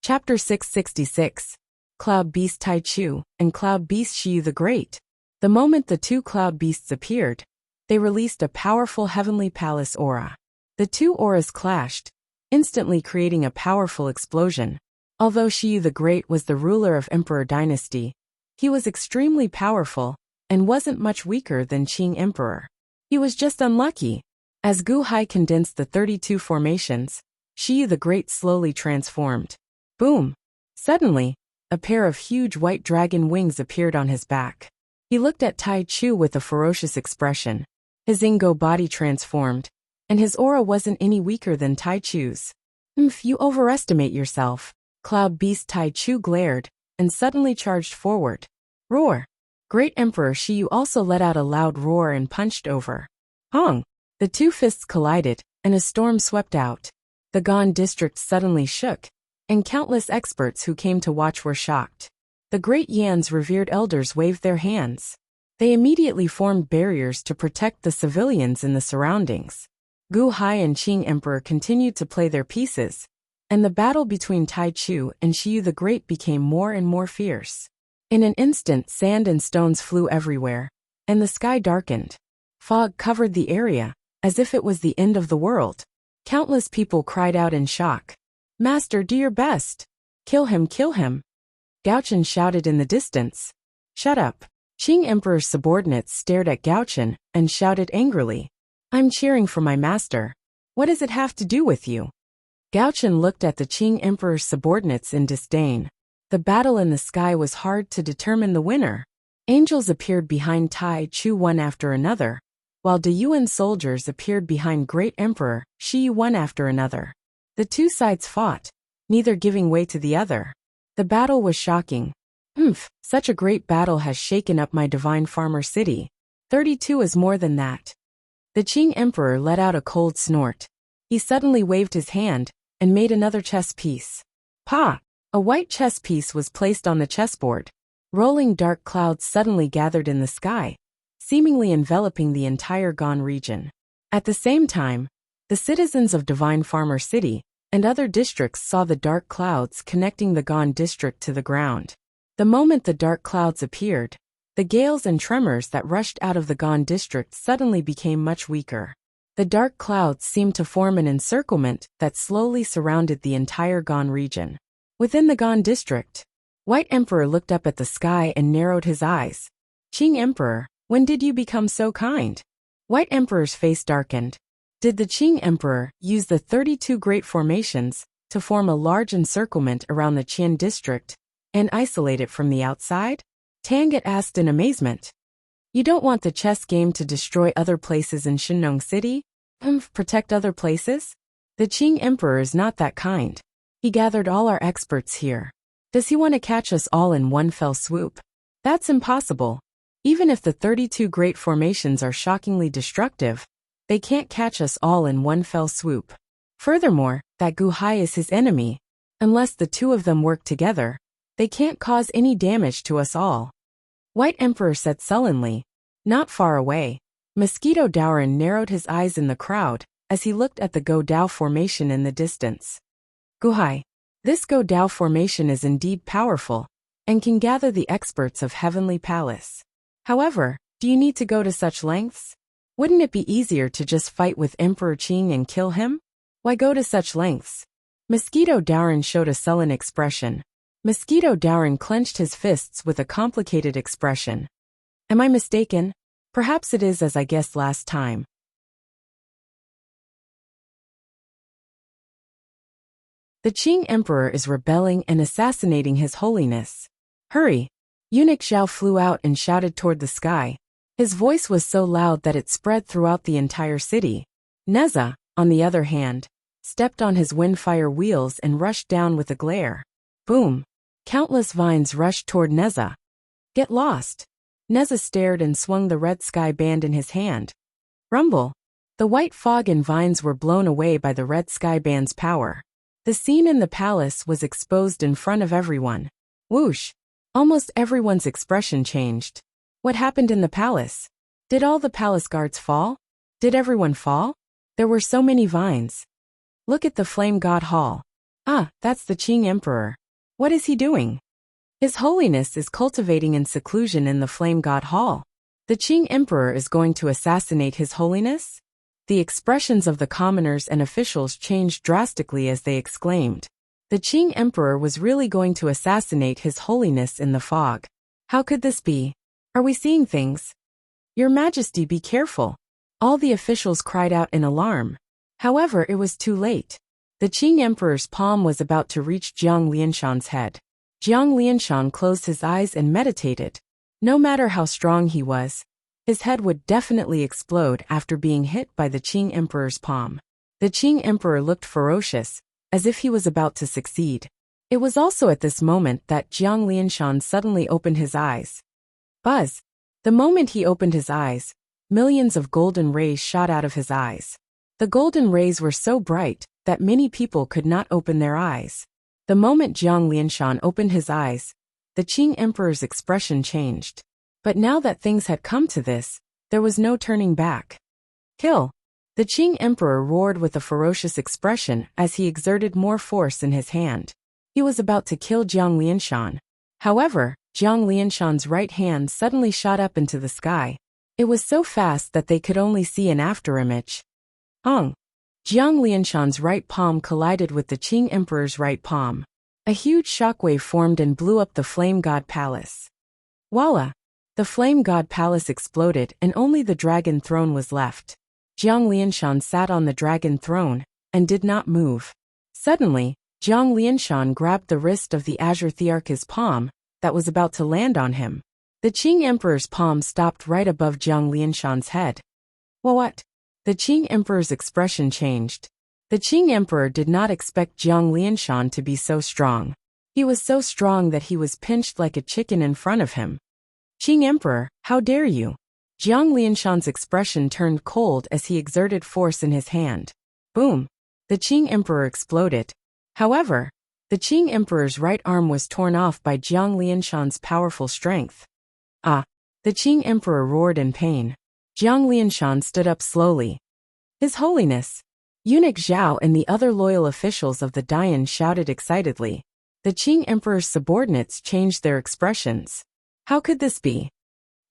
Chapter 666. Cloud Beast Tai Chu and Cloud Beast Shiyu the Great. The moment the 2 cloud beasts appeared, they released a powerful heavenly palace aura. The 2 auras clashed, instantly creating a powerful explosion. Although Shiyu the Great was the ruler of Emperor Dynasty, he was extremely powerful and wasn't much weaker than Qing Emperor. He was just unlucky. As Gu Hai condensed the 32 formations, Shiyu the Great slowly transformed. Boom! Suddenly, a pair of huge white dragon wings appeared on his back. He looked at Tai Chu with a ferocious expression. His Ingo body transformed, and his aura wasn't any weaker than Tai Chu's. You overestimate yourself. Cloud Beast Tai Chu glared, and suddenly charged forward. Roar! Great Emperor Shiyu also let out a loud roar and punched over. Hong! The 2 fists collided, and a storm swept out. The Gan district suddenly shook, and countless experts who came to watch were shocked. The great Yan's revered elders waved their hands. They immediately formed barriers to protect the civilians in the surroundings. Gu Hai and Qing Emperor continued to play their pieces, and the battle between Tai Chu and Shiyu the Great became more and more fierce. In an instant, sand and stones flew everywhere, and the sky darkened. Fog covered the area, as if it was the end of the world. Countless people cried out in shock. "Master, do your best! Kill him, kill him!" Gaochen shouted in the distance. "Shut up!" Qing Emperor's subordinates stared at Gaochen and shouted angrily. "I'm cheering for my master. What does it have to do with you?" Gaochen looked at the Qing Emperor's subordinates in disdain. The battle in the sky was hard to determine the winner. Angels appeared behind Tai Chu one after another, while De Yuan soldiers appeared behind Great Emperor Shi one after another. The two sides fought, neither giving way to the other. The battle was shocking. Such a great battle has shaken up my divine farmer city. 32 is more than that. The Qing Emperor let out a cold snort. He suddenly waved his hand and made another chess piece. Pa! A white chess piece was placed on the chessboard. Rolling dark clouds suddenly gathered in the sky, seemingly enveloping the entire Gan region. At the same time, the citizens of Divine Farmer City and other districts saw the dark clouds connecting the Gan district to the ground. The moment the dark clouds appeared, the gales and tremors that rushed out of the Gan district suddenly became much weaker. The dark clouds seemed to form an encirclement that slowly surrounded the entire Gan region. Within the Gan district, White Emperor looked up at the sky and narrowed his eyes. "Qing Emperor, when did you become so kind?" White Emperor's face darkened. Did the Qing Emperor use the 32 great formations to form a large encirclement around the Qian district and isolate it from the outside? Tanget asked in amazement. "You don't want the chess game to destroy other places in Shinong City? Protect other places? The Qing Emperor is not that kind. He gathered all our experts here. Does he want to catch us all in one fell swoop? That's impossible. Even if the 32 great formations are shockingly destructive, they can't catch us all in one fell swoop. Furthermore, that Gu Hai is his enemy. Unless the two of them work together, they can't cause any damage to us all." White Emperor said sullenly. Not far away, Mosquito Daoran narrowed his eyes in the crowd as he looked at the Go Dao formation in the distance. "Gu Hai, this Go Dao formation is indeed powerful and can gather the experts of Heavenly Palace. However, do you need to go to such lengths? Wouldn't it be easier to just fight with Emperor Qing and kill him? Why go to such lengths?" Mosquito Daoran showed a sullen expression. Mosquito Daoran clenched his fists with a complicated expression. "Am I mistaken? Perhaps it is as I guessed last time." The Qing Emperor is rebelling and assassinating His Holiness. "Hurry!" Eunuch Zhao flew out and shouted toward the sky. His voice was so loud that it spread throughout the entire city. Neza, on the other hand, stepped on his windfire wheels and rushed down with a glare. Boom! Countless vines rushed toward Neza. "Get lost!" Neza stared and swung the red sky band in his hand. Rumble! The white fog and vines were blown away by the red sky band's power. The scene in the palace was exposed in front of everyone. Whoosh! Almost everyone's expression changed. What happened in the palace? Did all the palace guards fall? Did everyone fall? There were so many vines. Look at the Flame God Hall. Ah, that's the Qing Emperor. What is he doing? His Holiness is cultivating in seclusion in the Flame God Hall. The Qing Emperor is going to assassinate His Holiness? The expressions of the commoners and officials changed drastically as they exclaimed. The Qing Emperor was really going to assassinate His Holiness in the fog. How could this be? Are we seeing things? Your Majesty, be careful. All the officials cried out in alarm. However, it was too late. The Qing Emperor's palm was about to reach Jiang Lianshan's head. Jiang Lianshan closed his eyes and meditated. No matter how strong he was, his head would definitely explode after being hit by the Qing Emperor's palm. The Qing Emperor looked ferocious, as if he was about to succeed. It was also at this moment that Jiang Lianshan suddenly opened his eyes. Buzz! The moment he opened his eyes, millions of golden rays shot out of his eyes. The golden rays were so bright that many people could not open their eyes. The moment Jiang Lianshan opened his eyes, the Qing Emperor's expression changed. But now that things had come to this, there was no turning back. Kill! The Qing Emperor roared with a ferocious expression as he exerted more force in his hand. He was about to kill Jiang Lianshan. However, Jiang Lianshan's right hand suddenly shot up into the sky. It was so fast that they could only see an afterimage. Jiang Lianshan's right palm collided with the Qing Emperor's right palm. A huge shockwave formed and blew up the Flame God Palace. Voila! The Flame God Palace exploded and only the Dragon Throne was left. Jiang Lianshan sat on the Dragon Throne and did not move. Suddenly, Jiang Lianshan grabbed the wrist of the Azure Thearch's palm that was about to land on him. The Qing Emperor's palm stopped right above Jiang Lianshan's head. What? The Qing Emperor's expression changed. The Qing Emperor did not expect Jiang Lianshan to be so strong. He was so strong that he was pinched like a chicken in front of him. Qing Emperor, how dare you? Jiang Lianshan's expression turned cold as he exerted force in his hand. Boom! The Qing Emperor exploded. However, the Qing Emperor's right arm was torn off by Jiang Lianshan's powerful strength. Ah! The Qing Emperor roared in pain. Jiang Lianshan stood up slowly. His Holiness! Eunuch Zhao and the other loyal officials of the Dian shouted excitedly. The Qing Emperor's subordinates changed their expressions. How could this be?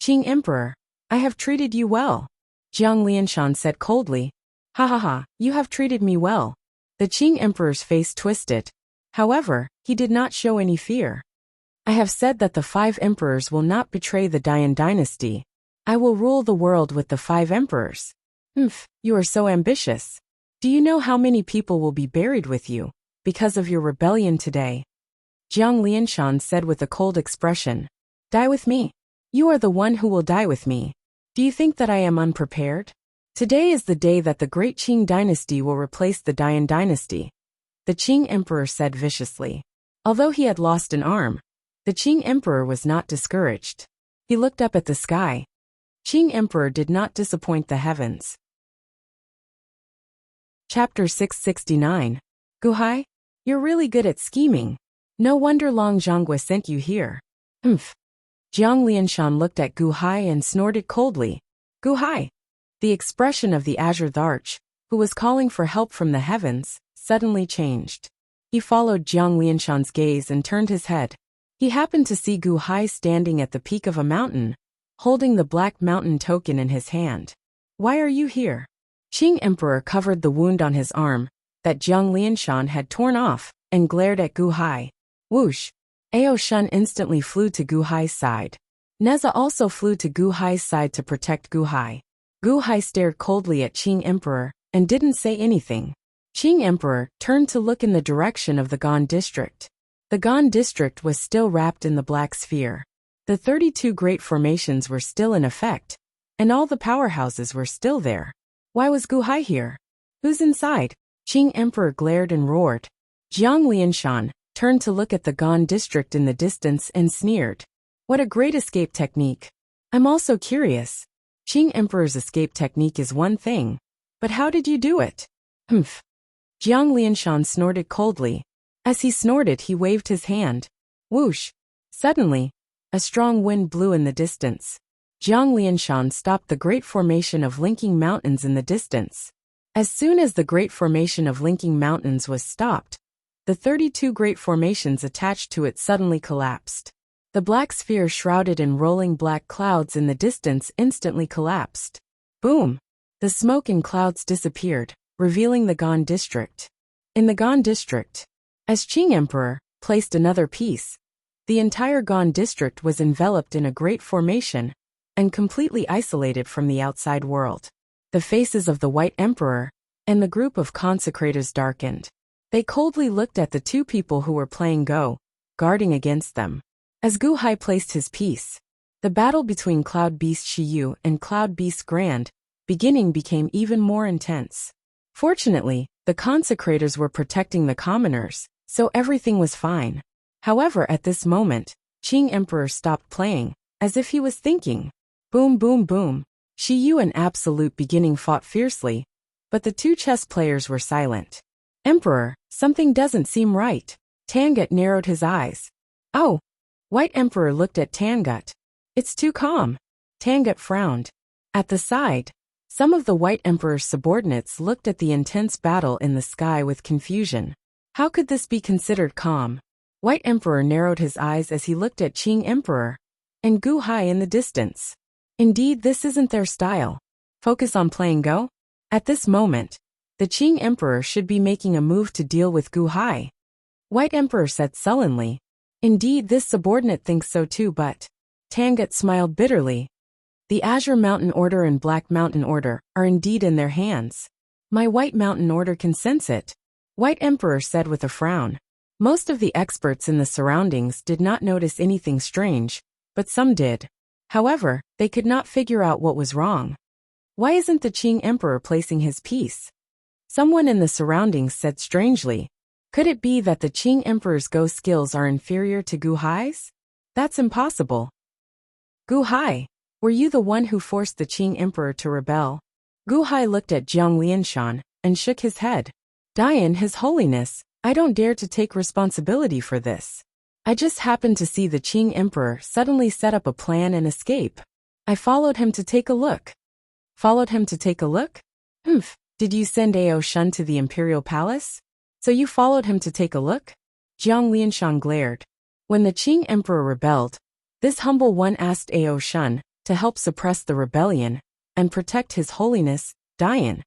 Qing Emperor, I have treated you well. Jiang Lianshan said coldly. Ha ha ha, you have treated me well. The Qing Emperor's face twisted. However, he did not show any fear. I have said that the 5 emperors will not betray the Dian dynasty. I will rule the world with the 5 emperors. You are so ambitious. Do you know how many people will be buried with you because of your rebellion today? Jiang Lianshan said with a cold expression. Die with me. You are the one who will die with me. Do you think that I am unprepared? Today is the day that the great Qing dynasty will replace the Dian dynasty. The Qing Emperor said viciously. Although he had lost an arm, the Qing Emperor was not discouraged. He looked up at the sky. Qing Emperor did not disappoint the heavens. Chapter 669. Guhai, you're really good at scheming. No wonder Long Zhonggui sent you here. Jiang Lianshan looked at Guhai and snorted coldly. Guhai! The expression of the Azure Thearch, who was calling for help from the heavens, suddenly changed. He followed Jiang Lianshan's gaze and turned his head. He happened to see Guhai standing at the peak of a mountain, holding the Black Mountain token in his hand. Why are you here? Qing Emperor covered the wound on his arm that Jiang Lianshan had torn off and glared at Guhai. Whoosh! Ao Shun instantly flew to Guhai's side. Neza also flew to Guhai's side to protect Guhai. Guhai stared coldly at Qing Emperor and didn't say anything. Qing Emperor turned to look in the direction of the Gan district. The Gan district was still wrapped in the Black Sphere. The 32 great formations were still in effect, and all the powerhouses were still there. Why was Guhai here? Who's inside? Qing Emperor glared and roared. Jiang Lianshan turned to look at the Gan district in the distance and sneered. What a great escape technique. I'm also curious. Qing Emperor's escape technique is one thing, but how did you do it? Jiang Lianshan snorted coldly. As he snorted, he waved his hand. Whoosh! Suddenly, a strong wind blew in the distance. Jiang Lianshan stopped the great formation of linking mountains in the distance. As soon as the great formation of linking mountains was stopped, the 32 great formations attached to it suddenly collapsed. The black sphere shrouded in rolling black clouds in the distance instantly collapsed. Boom! The smoke and clouds disappeared, revealing the Gan district. In the Gan district, as Qing Emperor placed another piece, the entire Gan district was enveloped in a great formation and completely isolated from the outside world. The faces of the White Emperor and the group of consecrators darkened. They coldly looked at the 2 people who were playing Go, guarding against them. As Guhai placed his piece, the battle between Cloud Beast Shiyu and Cloud Beast Grand beginning became even more intense. Fortunately, the consecrators were protecting the commoners, so everything was fine. However, at this moment, Qing Emperor stopped playing, as if he was thinking. Boom boom boom. Shiyu and Absolute beginning fought fiercely, but the 2 chess players were silent. Emperor, something doesn't seem right. Tangut narrowed his eyes. Oh! White Emperor looked at Tangut. It's too calm. Tangut frowned. At the side, some of the White Emperor's subordinates looked at the intense battle in the sky with confusion. How could this be considered calm? White Emperor narrowed his eyes as he looked at Qing Emperor and Gu Hai in the distance. Indeed, this isn't their style. Focus on playing Go? At this moment, the Qing Emperor should be making a move to deal with Gu Hai. White Emperor said sullenly. Indeed, this subordinate thinks so too, but Tangut smiled bitterly. The Azure Mountain Order and Black Mountain Order are indeed in their hands. My White Mountain Order can sense it, White Emperor said with a frown. Most of the experts in the surroundings did not notice anything strange, but some did. However, they could not figure out what was wrong. Why isn't the Qing Emperor placing his piece? Someone in the surroundings said strangely. Could it be that the Qing Emperor's Go skills are inferior to Gu Hai's? That's impossible. Gu Hai, were you the one who forced the Qing Emperor to rebel? Gu Hai looked at Jiang Lianshan and shook his head. Dian, His Holiness, I don't dare to take responsibility for this. I just happened to see the Qing Emperor suddenly set up a plan and escape. I followed him to take a look. Followed him to take a look? Did you send Ao Shun to the Imperial Palace? So you followed him to take a look? Jiang Lianshan glared. When the Qing Emperor rebelled, this humble one asked Ao Shun to help suppress the rebellion and protect His Holiness, Dian.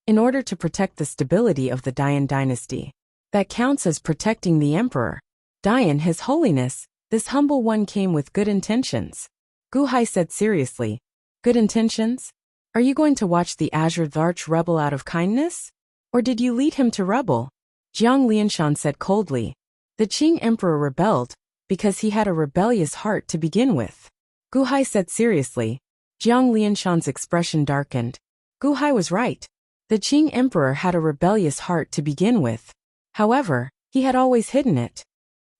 In order to protect the stability of the Dian dynasty. That counts as protecting the Emperor. Dian, His Holiness, this humble one came with good intentions. Gu Hai said seriously. Good intentions? Are you going to watch the Azure Arch rebel out of kindness? Or did you lead him to rebel? Jiang Lianshan said coldly. The Qing Emperor rebelled because he had a rebellious heart to begin with. Gu Hai said seriously. Jiang Lianshan's expression darkened. Gu Hai was right. The Qing Emperor had a rebellious heart to begin with. However, he had always hidden it.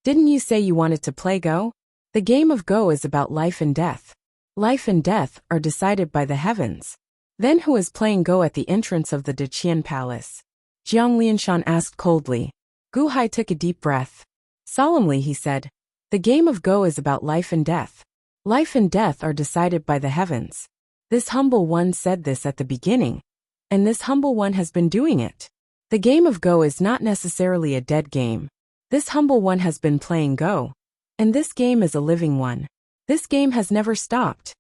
Didn't you say you wanted to play Go? The game of Go is about life and death. Life and death are decided by the heavens. Then who is playing Go at the entrance of the Deqian Palace? Jiang Lianshan asked coldly. Gu Hai took a deep breath. Solemnly he said, the game of Go is about life and death. Life and death are decided by the heavens. This humble one said this at the beginning, and this humble one has been doing it. The game of Go is not necessarily a dead game. This humble one has been playing Go, and this game is a living one. This game has never stopped.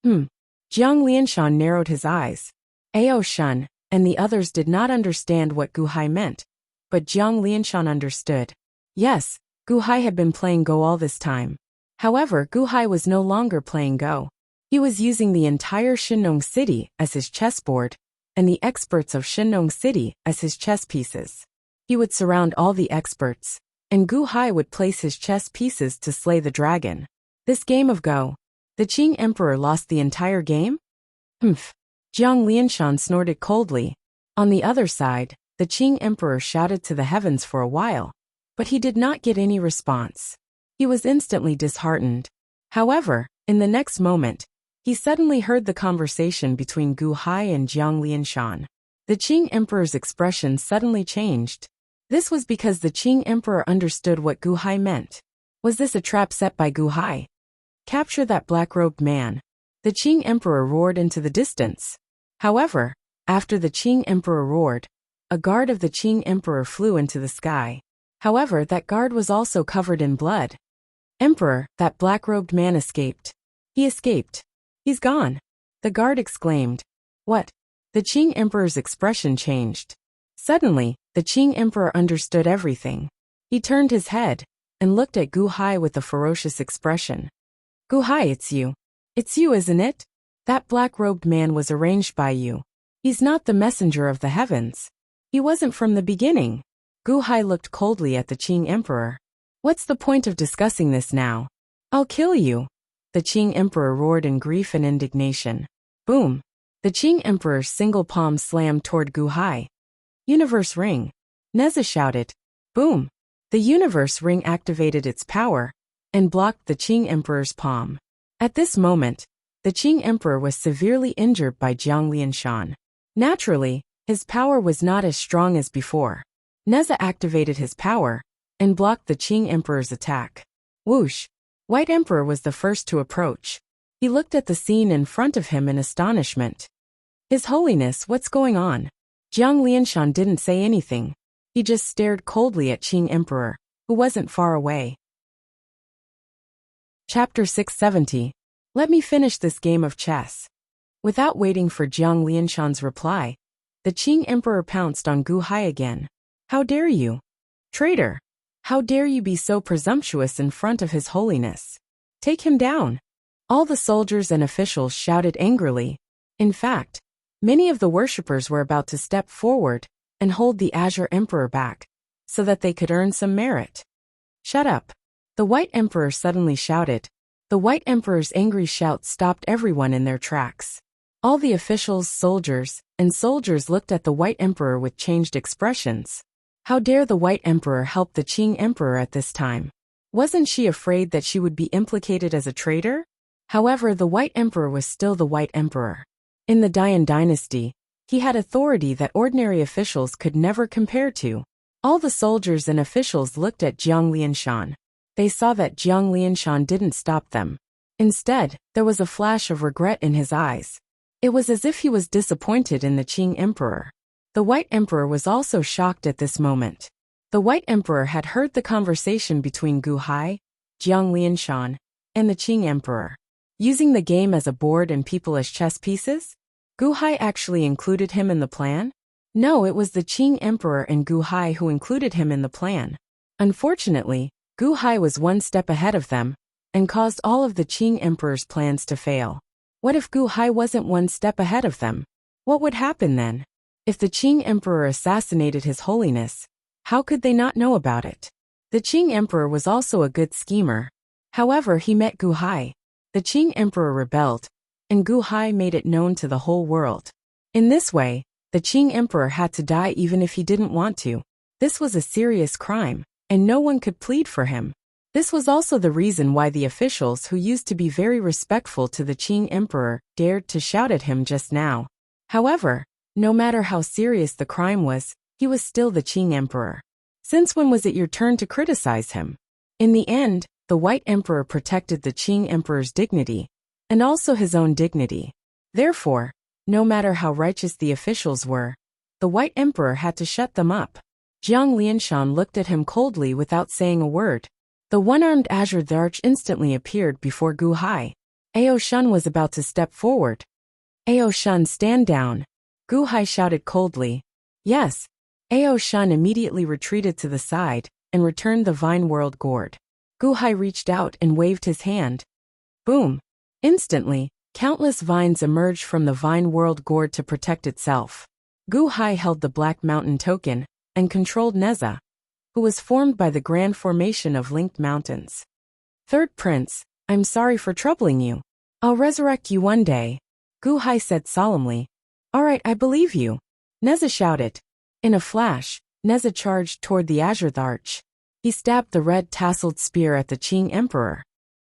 Jiang Lianshan narrowed his eyes. Ao Shun and the others did not understand what Gu Hai meant, but Jiang Lianshan understood. Yes, Gu Hai had been playing Go all this time. However, Gu Hai was no longer playing Go. He was using the entire Shinnong City as his chessboard, and the experts of Shinnong City as his chess pieces. He would surround all the experts, and Gu Hai would place his chess pieces to slay the dragon. This game of Go. The Qing Emperor lost the entire game? Jiang Lianshan snorted coldly. On the other side, the Qing Emperor shouted to the heavens for a while, but he did not get any response. He was instantly disheartened. However, in the next moment, he suddenly heard the conversation between Gu Hai and Jiang Lianshan. The Qing Emperor's expression suddenly changed. This was because the Qing Emperor understood what Gu Hai meant. Was this a trap set by Gu Hai? Capture that black-robed man. The Qing Emperor roared into the distance. However, after the Qing Emperor roared, a guard of the Qing Emperor flew into the sky. However, that guard was also covered in blood. Emperor, that black-robed man escaped. He escaped. He's gone. The guard exclaimed. What? The Qing Emperor's expression changed. Suddenly, the Qing Emperor understood everything. He turned his head and looked at Gu Hai with a ferocious expression. Gu Hai, it's you. It's you, isn't it? That black-robed man was arranged by you. He's not the messenger of the heavens. He wasn't from the beginning. Gu Hai looked coldly at the Qing Emperor. What's the point of discussing this now? I'll kill you. The Qing Emperor roared in grief and indignation. Boom. The Qing Emperor's single palm slammed toward Gu Hai. Universe Ring. Neza shouted. Boom. The Universe Ring activated its power and blocked the Qing Emperor's palm. At this moment, the Qing Emperor was severely injured by Jiang Lianshan. Naturally, his power was not as strong as before. Neza activated his power and blocked the Qing Emperor's attack. Whoosh! White Emperor was the first to approach. He looked at the scene in front of him in astonishment. His Holiness, what's going on? Jiang Lianshan didn't say anything. He just stared coldly at Qing Emperor, who wasn't far away. Chapter 670. Let me finish this game of chess. Without waiting for Jiang Lianshan's reply, the Qing Emperor pounced on Gu Hai again. How dare you? Traitor! How dare you be so presumptuous in front of His Holiness? Take him down! All the soldiers and officials shouted angrily. In fact, many of the worshippers were about to step forward and hold the Azure Emperor back, so that they could earn some merit. Shut up! The White Emperor suddenly shouted. The White Emperor's angry shout stopped everyone in their tracks. All the officials, soldiers looked at the White Emperor with changed expressions. How dare the White Emperor help the Qing Emperor at this time? Wasn't she afraid that she would be implicated as a traitor? However, the White Emperor was still the White Emperor. In the Dian dynasty, he had authority that ordinary officials could never compare to. All the soldiers and officials looked at Jiang Lianshan. They saw that Jiang Lianshan didn't stop them. Instead, there was a flash of regret in his eyes. It was as if he was disappointed in the Qing Emperor. The White Emperor was also shocked at this moment. The White Emperor had heard the conversation between Gu Hai, Jiang Lianshan, and the Qing Emperor. Using the game as a board and people as chess pieces? Gu Hai actually included him in the plan? No, it was the Qing Emperor and Gu Hai who included him in the plan. Unfortunately, Gu Hai was one step ahead of them, and caused all of the Qing Emperor's plans to fail. What if Gu Hai wasn't one step ahead of them? What would happen then? If the Qing Emperor assassinated His Holiness, how could they not know about it? The Qing Emperor was also a good schemer. However, he met Gu Hai. The Qing Emperor rebelled, and Gu Hai made it known to the whole world. In this way, the Qing Emperor had to die even if he didn't want to. This was a serious crime, and no one could plead for him. This was also the reason why the officials who used to be very respectful to the Qing Emperor dared to shout at him just now. However, no matter how serious the crime was, he was still the Qing Emperor. Since when was it your turn to criticize him? In the end, the White Emperor protected the Qing Emperor's dignity, and also his own dignity. Therefore, no matter how righteous the officials were, the White Emperor had to shut them up. Jiang Lianshan looked at him coldly without saying a word. The one-armed Azure Arch instantly appeared before Gu Hai. Ao Shun was about to step forward. Ao Shun, stand down. Gu Hai shouted coldly. Yes. Ao Shun immediately retreated to the side and returned the Vine World Gourd. Gu Hai reached out and waved his hand. Boom! Instantly, countless vines emerged from the Vine World Gourd to protect itself. Gu Hai held the Black Mountain token and controlled Neza, who was formed by the grand formation of linked mountains. Third Prince, I'm sorry for troubling you. I'll resurrect you one day, Gu Hai said solemnly. All right, I believe you, Neza shouted. In a flash, Neza charged toward the Azure Arch. He stabbed the red tasseled spear at the Qing Emperor.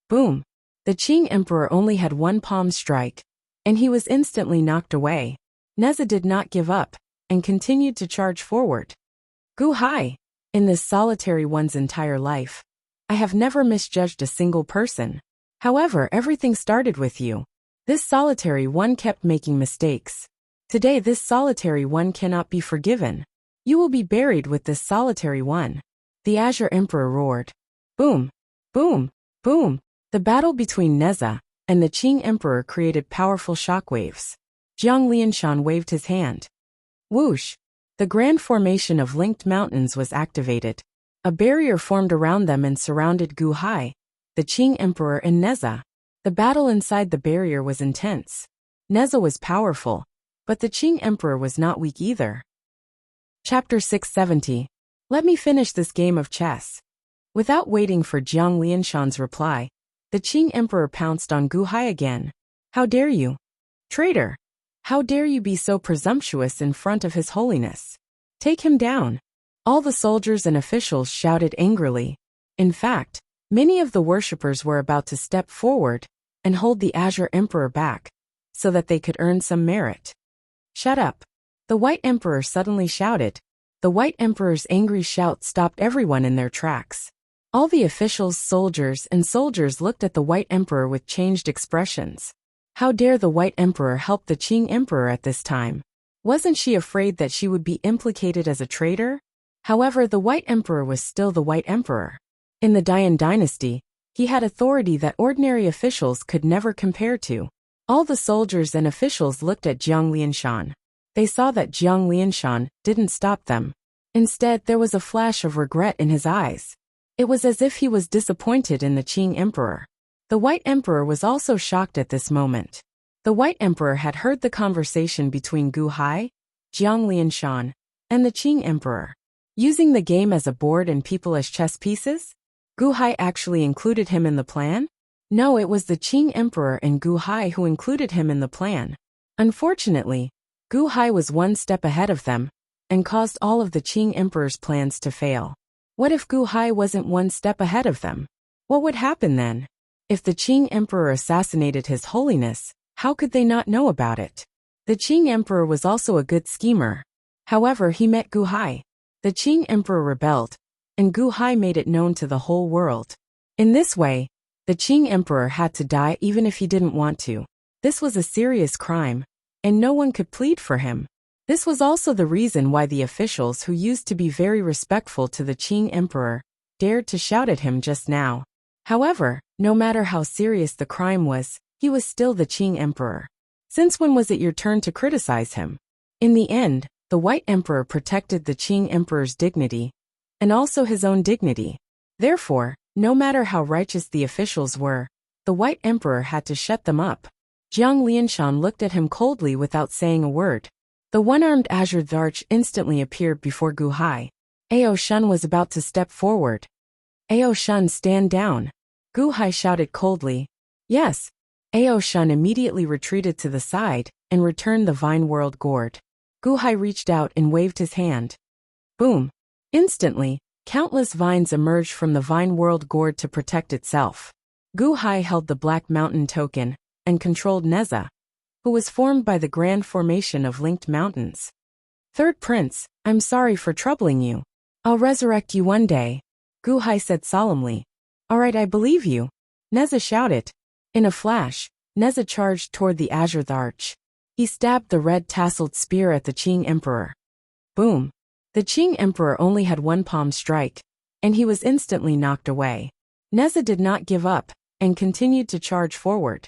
Boom! The Qing Emperor only had one palm strike, and he was instantly knocked away. Neza did not give up, and continued to charge forward. Gu Hai! In this solitary one's entire life, I have never misjudged a single person. However, everything started with you. This solitary one kept making mistakes. Today this solitary one cannot be forgiven. You will be buried with this solitary one. The Azure Emperor roared. Boom! Boom! Boom! The battle between Neza and the Qing Emperor created powerful shockwaves. Jiang Lianshan waved his hand. Whoosh! The grand formation of linked mountains was activated. A barrier formed around them and surrounded Gu Hai, the Qing Emperor and Neza. The battle inside the barrier was intense. Neza was powerful, but the Qing Emperor was not weak either. Chapter 670. Let me finish this game of chess. Without waiting for Jiang Lianshan's reply, the Qing Emperor pounced on Gu Hai again. How dare you? Traitor! How dare you be so presumptuous in front of His Holiness? Take him down! All the soldiers and officials shouted angrily. In fact, many of the worshippers were about to step forward and hold the Azure Emperor back, so that they could earn some merit. Shut up! The White Emperor suddenly shouted. The White Emperor's angry shout stopped everyone in their tracks. All the officials, soldiers looked at the White Emperor with changed expressions. How dare the White Emperor help the Qing Emperor at this time? Wasn't she afraid that she would be implicated as a traitor? However, the White Emperor was still the White Emperor. In the Dian dynasty, he had authority that ordinary officials could never compare to. All the soldiers and officials looked at Jiang Lianshan. They saw that Jiang Lianshan didn't stop them. Instead, there was a flash of regret in his eyes. It was as if he was disappointed in the Qing Emperor. The White Emperor was also shocked at this moment. The White Emperor had heard the conversation between Gu Hai, Jiang Lianshan, and the Qing Emperor. Using the game as a board and people as chess pieces? Gu Hai actually included him in the plan? No, it was the Qing Emperor and Gu Hai who included him in the plan. Unfortunately, Gu Hai was one step ahead of them, and caused all of the Qing Emperor's plans to fail. What if Gu Hai wasn't one step ahead of them? What would happen then? If the Qing Emperor assassinated His Holiness, how could they not know about it? The Qing Emperor was also a good schemer. However, he met Gu Hai. The Qing Emperor rebelled, and Gu Hai made it known to the whole world. In this way, the Qing Emperor had to die even if he didn't want to. This was a serious crime, and no one could plead for him. This was also the reason why the officials who used to be very respectful to the Qing Emperor dared to shout at him just now. However, no matter how serious the crime was, he was still the Qing Emperor. Since when was it your turn to criticize him? In the end, the White Emperor protected the Qing Emperor's dignity, and also his own dignity. Therefore, no matter how righteous the officials were, the White Emperor had to shut them up. Jiang Lianshan looked at him coldly without saying a word. The one-armed azure arch instantly appeared before Gu Hai. Ao Shun was about to step forward. Ao Shun, stand down. Gu Hai shouted coldly. Yes. Ao Shun immediately retreated to the side and returned the Vine World Gourd. Gu Hai reached out and waved his hand. Boom. Instantly, countless vines emerged from the Vine World Gourd to protect itself. Gu Hai held the Black Mountain token and controlled Neza, who was formed by the grand formation of linked mountains. Third Prince, I'm sorry for troubling you. I'll resurrect you one day, Gu Hai said solemnly. Alright, I believe you, Neza shouted. In a flash, Neza charged toward the azure arch. He stabbed the red tasseled spear at the Qing Emperor. Boom. The Qing Emperor only had one palm strike, and he was instantly knocked away. Neza did not give up, and continued to charge forward.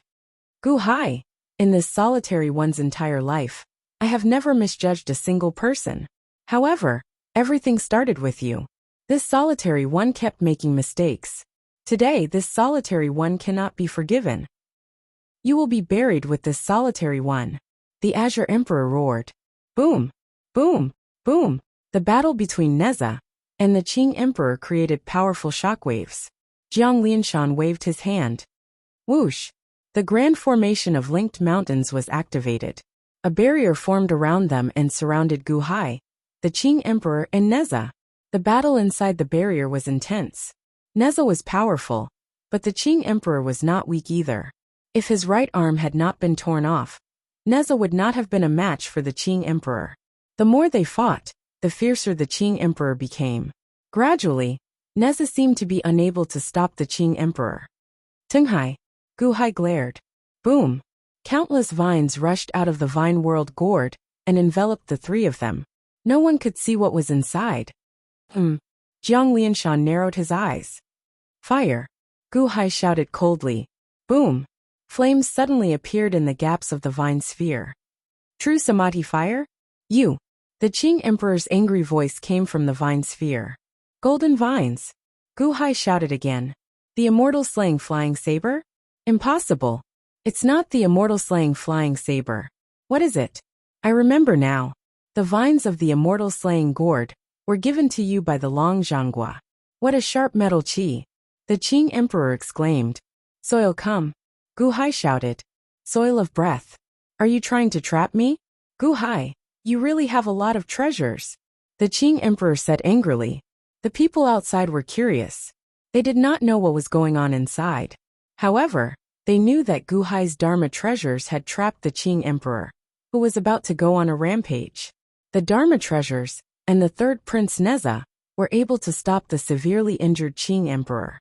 Gu Hai, in this solitary one's entire life, I have never misjudged a single person. However, everything started with you. This solitary one kept making mistakes. Today, this solitary one cannot be forgiven. You will be buried with this solitary one. The Azure Emperor roared. Boom! Boom! Boom! The battle between Neza and the Qing Emperor created powerful shockwaves. Jiang Lianshan waved his hand. Whoosh! The grand formation of linked mountains was activated. A barrier formed around them and surrounded Gu Hai, the Qing Emperor, and Neza. The battle inside the barrier was intense. Neza was powerful, but the Qing Emperor was not weak either. If his right arm had not been torn off, Neza would not have been a match for the Qing Emperor. The more they fought, the fiercer the Qing Emperor became. Gradually, Neza seemed to be unable to stop the Qing Emperor. Tenghai, Gu Hai glared. Boom! Countless vines rushed out of the Vine World Gourd and enveloped the three of them. No one could see what was inside. Jiang Lianshan narrowed his eyes. Fire! Gu Hai shouted coldly. Boom! Flames suddenly appeared in the gaps of the vine sphere. True Samadhi fire? You! The Qing Emperor's angry voice came from the vine sphere. Golden vines! Gu Hai shouted again. The immortal slaying flying saber? Impossible! It's not the immortal slaying flying saber. What is it? I remember now. The vines of the immortal slaying gourd were given to you by the Long Zhanghua. What a sharp metal qi! The Qing Emperor exclaimed. Soil come! Gu Hai shouted. Soil of breath. Are you trying to trap me? Gu Hai, you really have a lot of treasures. The Qing Emperor said angrily. The people outside were curious. They did not know what was going on inside. However, they knew that Gu Hai's Dharma treasures had trapped the Qing Emperor, who was about to go on a rampage. The Dharma treasures, and the third Prince Neza, were able to stop the severely injured Qing Emperor.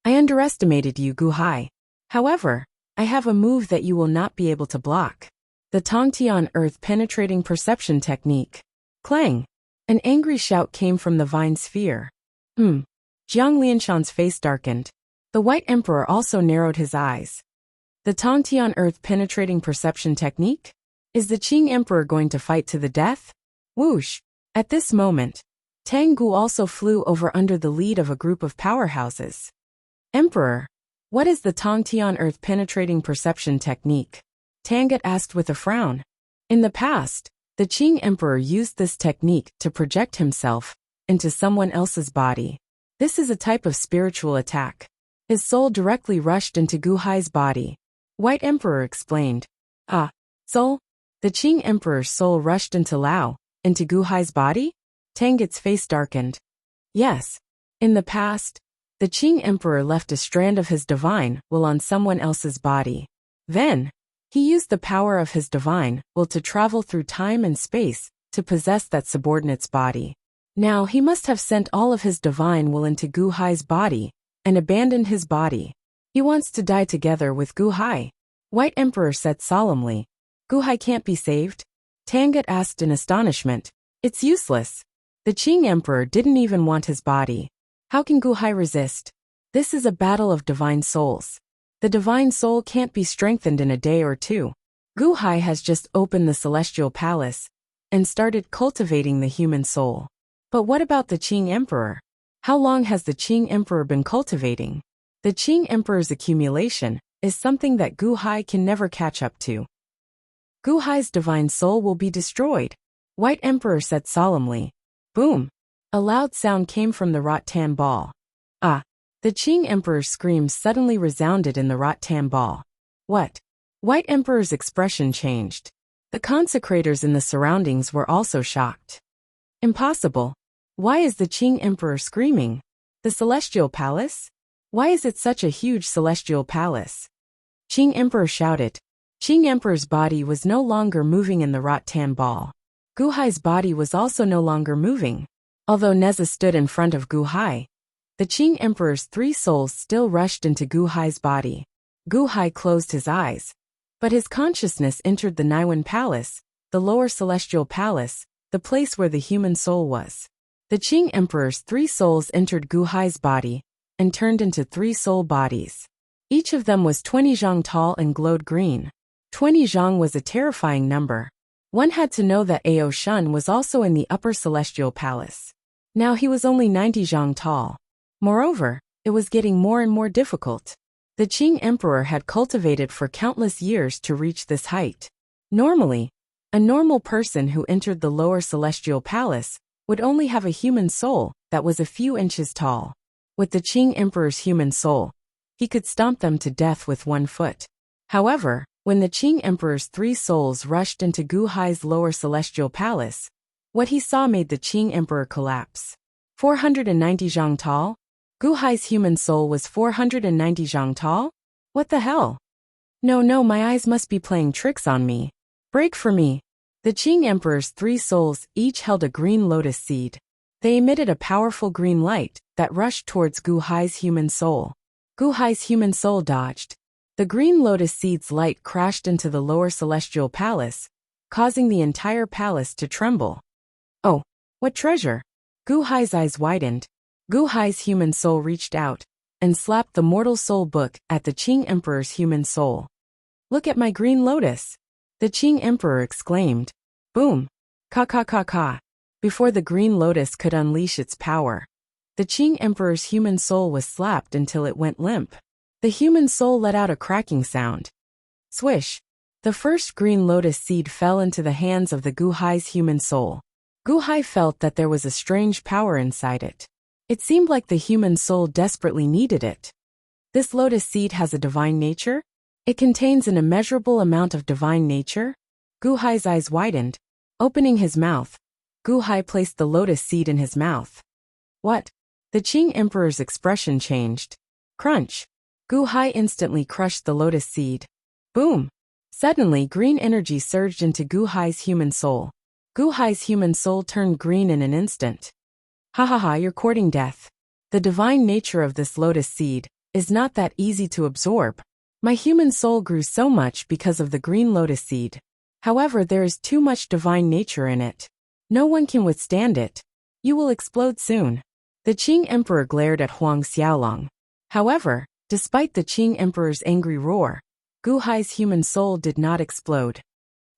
I underestimated you, Guhai. However, I have a move that you will not be able to block. The Tongtian earth-penetrating perception technique. Clang! An angry shout came from the vine sphere. Jiang Lianshan's face darkened. The White Emperor also narrowed his eyes. The Tongtian earth-penetrating perception technique? Is the Qing Emperor going to fight to the death? Whoosh! At this moment, Tang Gu also flew over under the lead of a group of powerhouses. Emperor, what is the Tongtian earth-penetrating perception technique? Tangut asked with a frown. In the past, the Qing Emperor used this technique to project himself into someone else's body. This is a type of spiritual attack. His soul directly rushed into Guhai's body. White Emperor explained. Ah, soul? The Qing Emperor's soul rushed into Guhai's body? Tangut's face darkened. Yes. In the past, the Qing Emperor left a strand of his divine will on someone else's body. Then, he used the power of his divine will to travel through time and space to possess that subordinate's body. Now he must have sent all of his divine will into Guhai's body and abandoned his body. He wants to die together with Guhai. White Emperor said solemnly. Guhai can't be saved? Tangut asked in astonishment. It's useless. The Qing Emperor didn't even want his body. How can Guhai resist? This is a battle of divine souls. The divine soul can't be strengthened in a day or two. Guhai has just opened the celestial palace and started cultivating the human soul. But what about the Qing Emperor? How long has the Qing Emperor been cultivating? The Qing Emperor's accumulation is something that Guhai can never catch up to. Guhai's divine soul will be destroyed, White Emperor said solemnly. Boom! A loud sound came from the Rattan ball. Ah! The Qing Emperor's scream suddenly resounded in the Rattan ball. What? White Emperor's expression changed. The consecrators in the surroundings were also shocked. Impossible. Why is the Qing Emperor screaming? The celestial palace? Why is it such a huge celestial palace? Qing Emperor shouted. Qing Emperor's body was no longer moving in the Rattan ball. Guhai's body was also no longer moving. Although Neza stood in front of Guhai, the Qing Emperor's three souls still rushed into Guhai's body. Guhai closed his eyes, but his consciousness entered the Naiwan Palace, the lower celestial palace, the place where the human soul was. The Qing Emperor's three souls entered Guhai's body and turned into three soul bodies. Each of them was 20 zhang tall and glowed green. 20 zhang was a terrifying number. One had to know that Ao Shun was also in the upper celestial palace. Now he was only 90 zhang tall. Moreover, it was getting more and more difficult. The Qing Emperor had cultivated for countless years to reach this height. Normally, a normal person who entered the lower celestial palace would only have a human soul that was a few inches tall. With the Qing Emperor's human soul, he could stomp them to death with 1 foot. However, when the Qing Emperor's three souls rushed into Guhai's lower celestial palace, what he saw made the Qing Emperor collapse. 490 zhang tall? Guhai's human soul was 490 zhang tall? What the hell? No, my eyes must be playing tricks on me. Break for me. The Qing Emperor's three souls each held a green lotus seed. They emitted a powerful green light that rushed towards Guhai's human soul. Guhai's human soul dodged. The green lotus seed's light crashed into the lower celestial palace, causing the entire palace to tremble. Oh, what treasure! Guhai's eyes widened. Guhai's human soul reached out and slapped the mortal soul book at the Qing Emperor's human soul. Look at my green lotus! The Qing Emperor exclaimed. Boom! Ka. Before the green lotus could unleash its power, the Qing Emperor's human soul was slapped until it went limp. The human soul let out a cracking sound. Swish! The first green lotus seed fell into the hands of the Guhai's human soul. Guhai felt that there was a strange power inside it. It seemed like the human soul desperately needed it. This lotus seed has a divine nature? It contains an immeasurable amount of divine nature? Guhai's eyes widened. Opening his mouth, Guhai placed the lotus seed in his mouth. What? The Qing Emperor's expression changed. Crunch! Guhai instantly crushed the lotus seed. Boom! Suddenly green energy surged into Guhai's human soul. Gu Hai's human soul turned green in an instant. Ha ha ha, you're courting death. The divine nature of this lotus seed is not that easy to absorb. My human soul grew so much because of the green lotus seed. However, there is too much divine nature in it. No one can withstand it. You will explode soon. The Qing Emperor glared at Huang Xiaolong. However, despite the Qing Emperor's angry roar, Gu Hai's human soul did not explode.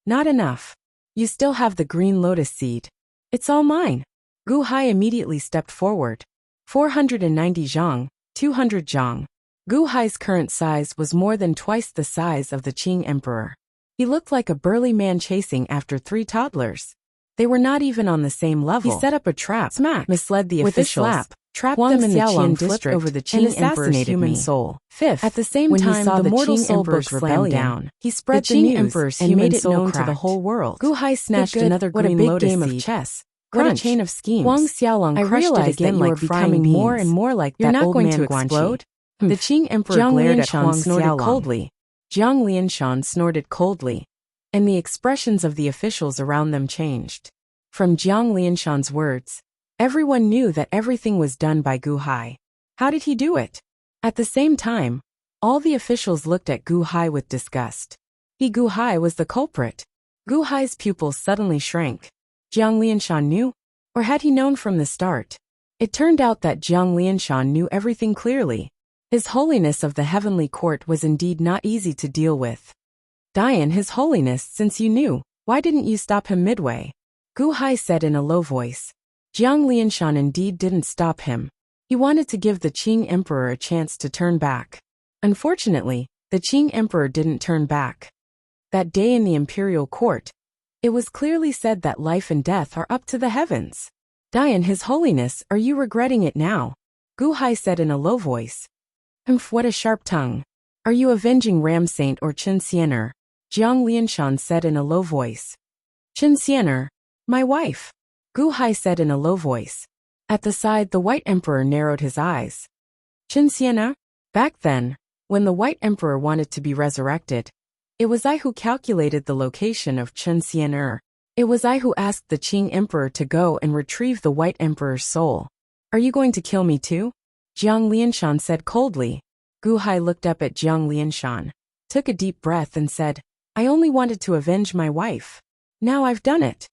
Not enough. You still have the green lotus seed. It's all mine. Gu Hai immediately stepped forward. 490 zhang, 200 zhang. Gu Hai's current size was more than twice the size of the Qing Emperor. He looked like a burly man chasing after 3 toddlers. They were not even on the same level. He set up a trap, misled the officials, trapped them in the Qian district over the Qing Emperor's human soul. Fifth, at the same time, the mortal soul book rebellion down. He spread the Qing Emperor's and made it known to the whole world. Gu Hai snatched another green lotus seed. What a big game of chess. What a chain of schemes. Huang Xiaolong crushed it again like becoming more and more like that old man Guanxi. You're not going to explode? The Qing Emperor glared at Huang Xiaolong coldly. Jiang Lianshan snorted coldly, and the expressions of the officials around them changed. From Jiang Lianshan's words, everyone knew that everything was done by Gu Hai. How did he do it? At the same time, all the officials looked at Gu Hai with disgust. Gu Hai was the culprit. Gu Hai's pupils suddenly shrank. Jiang Lianshan knew? Or had he known from the start? It turned out that Jiang Lianshan knew everything clearly. His Holiness of the Heavenly Court was indeed not easy to deal with. Dian, His Holiness, since you knew, why didn't you stop him midway? Gu Hai said in a low voice. Jiang Lianshan indeed didn't stop him. He wanted to give the Qing Emperor a chance to turn back. Unfortunately, the Qing Emperor didn't turn back. That day in the imperial court, it was clearly said that life and death are up to the heavens. Dian, His Holiness, are you regretting it now? Gu Hai said in a low voice. What a sharp tongue. Are you avenging Ram Saint or Chen Xianer? Jiang Lianshan said in a low voice. Chen Xianer, my wife. Gu Hai said in a low voice. At the side, the White Emperor narrowed his eyes. Chen Xianer? Back then, when the White Emperor wanted to be resurrected, it was I who calculated the location of Chen Xianer. It was I who asked the Qing Emperor to go and retrieve the White Emperor's soul. Are you going to kill me too? Jiang Lianshan said coldly. Gu Hai looked up at Jiang Lianshan, took a deep breath and said, I only wanted to avenge my wife. Now I've done it.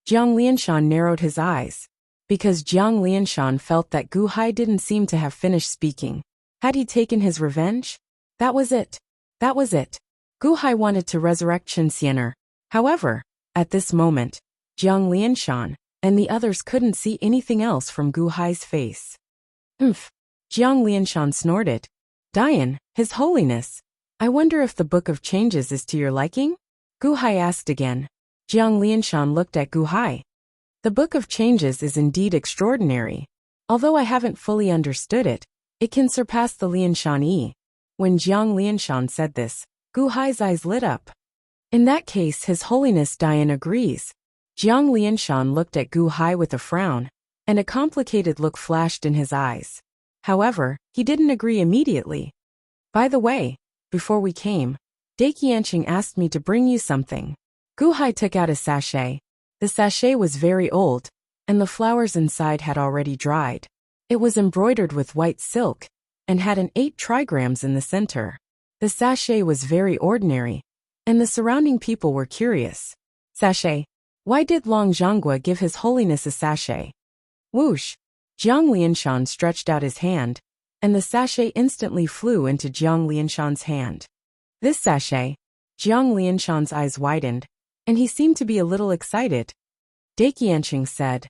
Jiang Lianshan narrowed his eyes, because Jiang Lianshan felt that Gu Hai didn't seem to have finished speaking. Had he taken his revenge? That was it. That was it. Gu Hai wanted to resurrect Chen Xianer. However, at this moment, Jiang Lianshan and the others couldn't see anything else from Gu Hai's face. Jiang Lianshan snorted. Dian, His Holiness, I wonder if the Book of Changes is to your liking? Gu Hai asked again. Jiang Lianshan looked at Gu Hai. The Book of Changes is indeed extraordinary. Although I haven't fully understood it, it can surpass the Lianshan Yi. When Jiang Lianshan said this, Gu Hai's eyes lit up. In that case, His Holiness Dian agrees. Jiang Lianshan looked at Gu Hai with a frown, and a complicated look flashed in his eyes. However, he didn't agree immediately. By the way, before we came, Dai Qianqing asked me to bring you something. Gu Hai took out a sachet. The sachet was very old, and the flowers inside had already dried. It was embroidered with white silk, and had an 8 trigrams in the center. The sachet was very ordinary, and the surrounding people were curious. Sachet. Why did Long Zhanggua give His Holiness a sachet? Whoosh! Jiang Lianshan stretched out his hand, and the sachet instantly flew into Jiang Lianshan's hand. This sachet, Jiang Lianshan's eyes widened, and he seemed to be a little excited. Dai Qianqing said,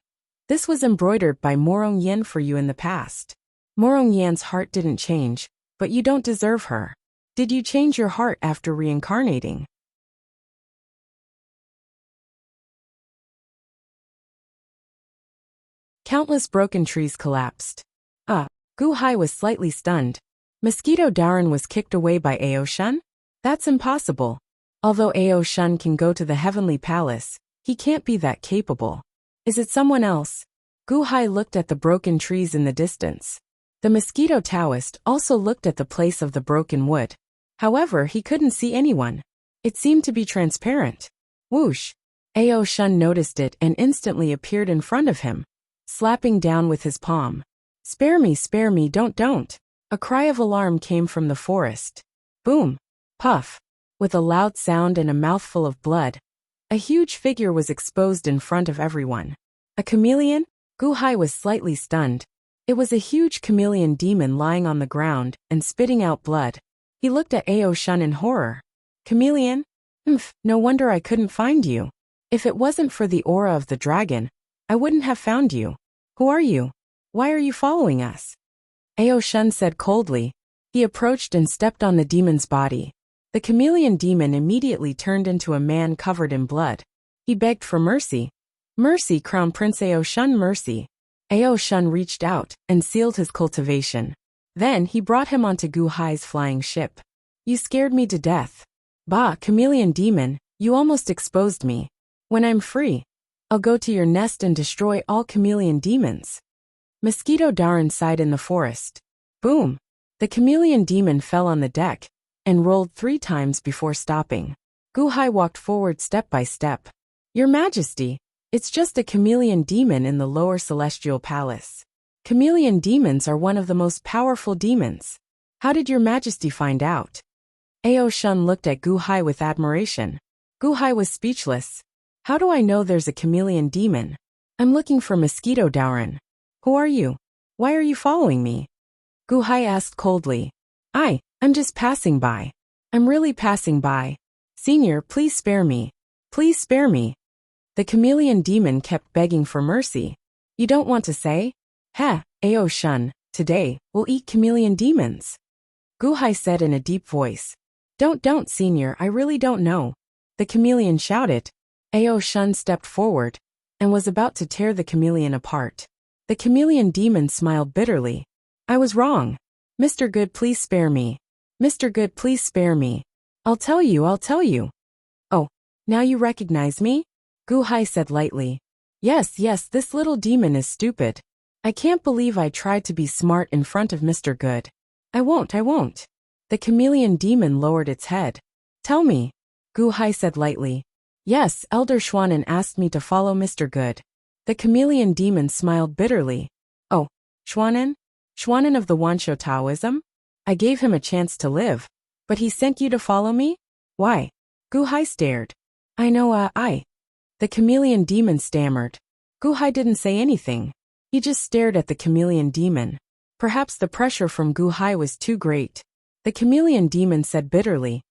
this was embroidered by Morong Yan for you in the past. Morong Yan's heart didn't change, but you don't deserve her. Did you change your heart after reincarnating? Countless broken trees collapsed. Gu Hai was slightly stunned. Mosquito Darren was kicked away by Ao Shun? That's impossible. Although Ao Shun can go to the Heavenly Palace, he can't be that capable. Is it someone else? Gu Hai looked at the broken trees in the distance. The mosquito Taoist also looked at the place of the broken wood. However, he couldn't see anyone. It seemed to be transparent. Whoosh! Ao Shun noticed it and instantly appeared in front of him, slapping down with his palm. Spare me, don't. A cry of alarm came from the forest. Boom! Puff! With a loud sound and a mouthful of blood, a huge figure was exposed in front of everyone. A chameleon? Gu Hai was slightly stunned. It was a huge chameleon demon lying on the ground and spitting out blood. He looked at Ao Shun in horror. Chameleon? No wonder I couldn't find you. If it wasn't for the aura of the dragon, I wouldn't have found you. Who are you? Why are you following us? Ao Shun said coldly. He approached and stepped on the demon's body. The chameleon demon immediately turned into a man covered in blood. He begged for mercy. Mercy, Crown Prince Ao Shun, mercy. Ao Shun reached out and sealed his cultivation. Then he brought him onto Gu Hai's flying ship. You scared me to death. Bah, chameleon demon, you almost exposed me. When I'm free, I'll go to your nest and destroy all chameleon demons. Mosquito Daran sighed in the forest. Boom! The chameleon demon fell on the deck and rolled 3 times before stopping. Gu Hai walked forward step by step. Your Majesty, it's just a chameleon demon in the lower celestial palace. Chameleon demons are one of the most powerful demons. How did your Majesty find out? Ao Shun looked at Gu Hai with admiration. Gu Hai was speechless. How do I know there's a chameleon demon? I'm looking for Mosquito Daran. Who are you? Why are you following me? Gu Hai asked coldly. I'm just passing by. I'm really passing by. Senior, please spare me. Please spare me. The chameleon demon kept begging for mercy. You don't want to say? Heh, Ao Shun, today, we'll eat chameleon demons. Gu Hai said in a deep voice. Don't, senior, I really don't know. The chameleon shouted. Ao Shun stepped forward and was about to tear the chameleon apart. The chameleon demon smiled bitterly. I was wrong. Mr. Good, please spare me. Mr. Good, please spare me. I'll tell you. Oh, now you recognize me? Gu Hai said lightly. Yes, this little demon is stupid. I can't believe I tried to be smart in front of Mr. Good. I won't. The chameleon demon lowered its head. Tell me. Gu Hai said lightly. Yes, Elder Schwanen asked me to follow Mr. Good. The chameleon demon smiled bitterly. Oh, Schwanen? Schwanen of the Wanshou Taoism? I gave him a chance to live. But he sent you to follow me? Why? Gu Hai stared. I know, The chameleon demon stammered. Gu Hai didn't say anything. He just stared at the chameleon demon. Perhaps the pressure from Gu Hai was too great. The chameleon demon said bitterly.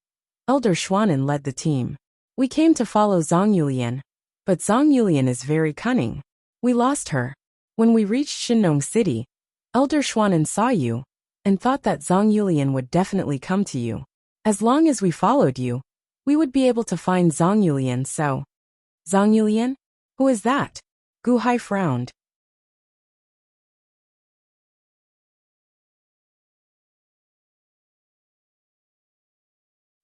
Elder Schwanen led the team. We came to follow Zhang Yulian. But Zhang Yulian is very cunning. We lost her. When we reached Shinnong City, Elder Schwanen saw you and thought that Zhang Yulian would definitely come to you. As long as we followed you, we would be able to find Zhang Yulian, so... Zhang Yulian? Who is that? Gu Hai frowned.